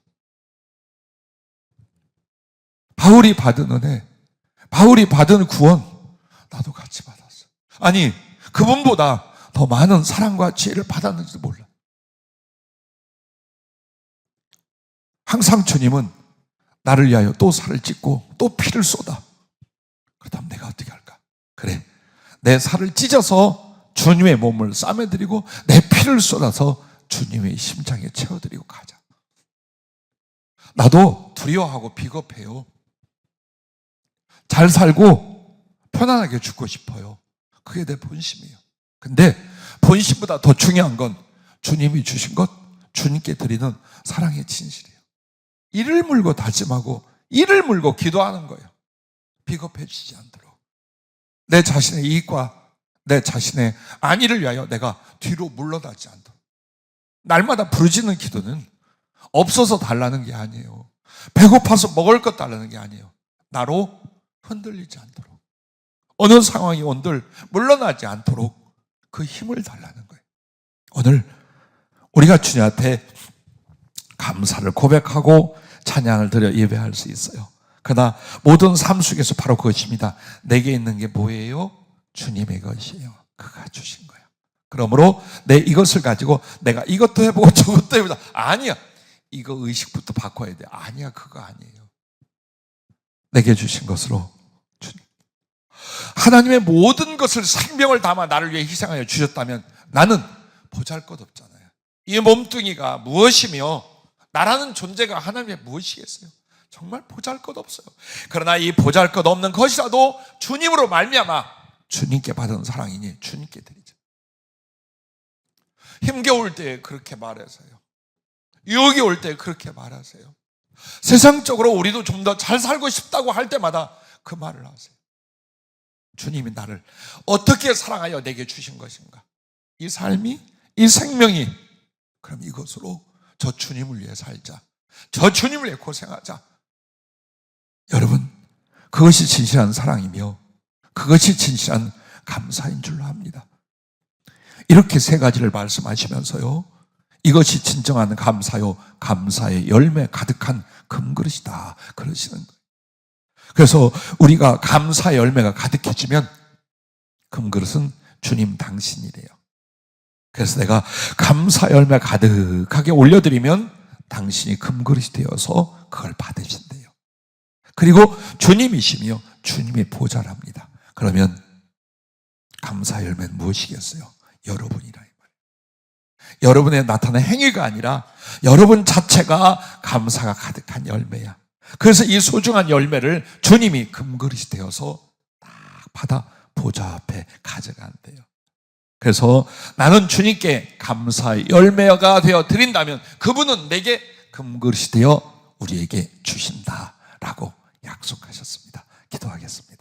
바울이 받은 은혜, 바울이 받은 구원 나도 같이 받았어. 아니, 그분보다 더 많은 사랑과 지혜를 받았는지도 몰라. 항상 주님은 나를 위하여 또 살을 찢고 또 피를 쏟아. 그렇다면 내가 어떻게 할까? 그래, 내 살을 찢어서 주님의 몸을 싸매드리고 내 피를 쏟아서 주님의 심장에 채워드리고 가자. 나도 두려워하고 비겁해요. 잘 살고 편안하게 죽고 싶어요. 그게 내 본심이에요. 근데 본심보다 더 중요한 건 주님이 주신 것, 주님께 드리는 사랑의 진실이에요. 이를 물고 다짐하고 이를 물고 기도하는 거예요. 비겁해지지 않도록. 내 자신의 이익과 내 자신의 안위를 위하여 내가 뒤로 물러나지 않도록. 날마다 부르짖는 기도는 없어서 달라는 게 아니에요. 배고파서 먹을 것 달라는 게 아니에요. 나로 흔들리지 않도록, 어느 상황이 온들 물러나지 않도록 그 힘을 달라는 거예요. 오늘 우리가 주님 앞에 감사를 고백하고 찬양을 드려 예배할 수 있어요. 그러나 모든 삶 속에서 바로 그것입니다. 내게 있는 게 뭐예요? 주님의 것이에요. 그가 주신 거예요. 그러므로 내 이것을 가지고 내가 이것도 해보고 저것도 해보자. 아니야. 이거 의식부터 바꿔야 돼. 아니야. 그거 아니에요. 내게 주신 것으로 주님. 하나님의 모든 것을 생명을 담아 나를 위해 희생하여 주셨다면 나는 보잘것없잖아요. 이 몸뚱이가 무엇이며 나라는 존재가 하나님의 무엇이겠어요? 정말 보잘것없어요. 그러나 이 보잘것없는 것이라도 주님으로 말미암아 주님께 받은 사랑이니 주님께 드리죠. 힘겨울 때 그렇게 말하세요. 유혹이 올 때 그렇게 말하세요. 세상적으로 우리도 좀 더 잘 살고 싶다고 할 때마다 그 말을 하세요. 주님이 나를 어떻게 사랑하여 내게 주신 것인가? 이 삶이, 이 생명이, 그럼 이것으로 저 주님을 위해 살자. 저 주님을 위해 고생하자. 여러분, 그것이 진실한 사랑이며 그것이 진실한 감사인 줄로 합니다. 이렇게 세 가지를 말씀하시면서요, 이것이 진정한 감사요, 감사의 열매 가득한 금그릇이다 그러시는 거예요. 그래서 우리가 감사의 열매가 가득해지면 금그릇은 주님 당신이래요. 그래서 내가 감사 열매 가득하게 올려드리면 당신이 금그릇이 되어서 그걸 받으신대요. 그리고 주님이시며 주님이 보좌랍니다. 그러면 감사 열매는 무엇이겠어요? 여러분이라 이 말이에요. 여러분의 나타난 행위가 아니라 여러분 자체가 감사가 가득한 열매야. 그래서 이 소중한 열매를 주님이 금그릇이 되어서 딱 받아 보좌 앞에 가져간대요. 그래서 나는 주님께 감사의 열매가 되어 드린다면 그분은 내게 금그릇이 되어 우리에게 주신다라고 약속하셨습니다. 기도하겠습니다.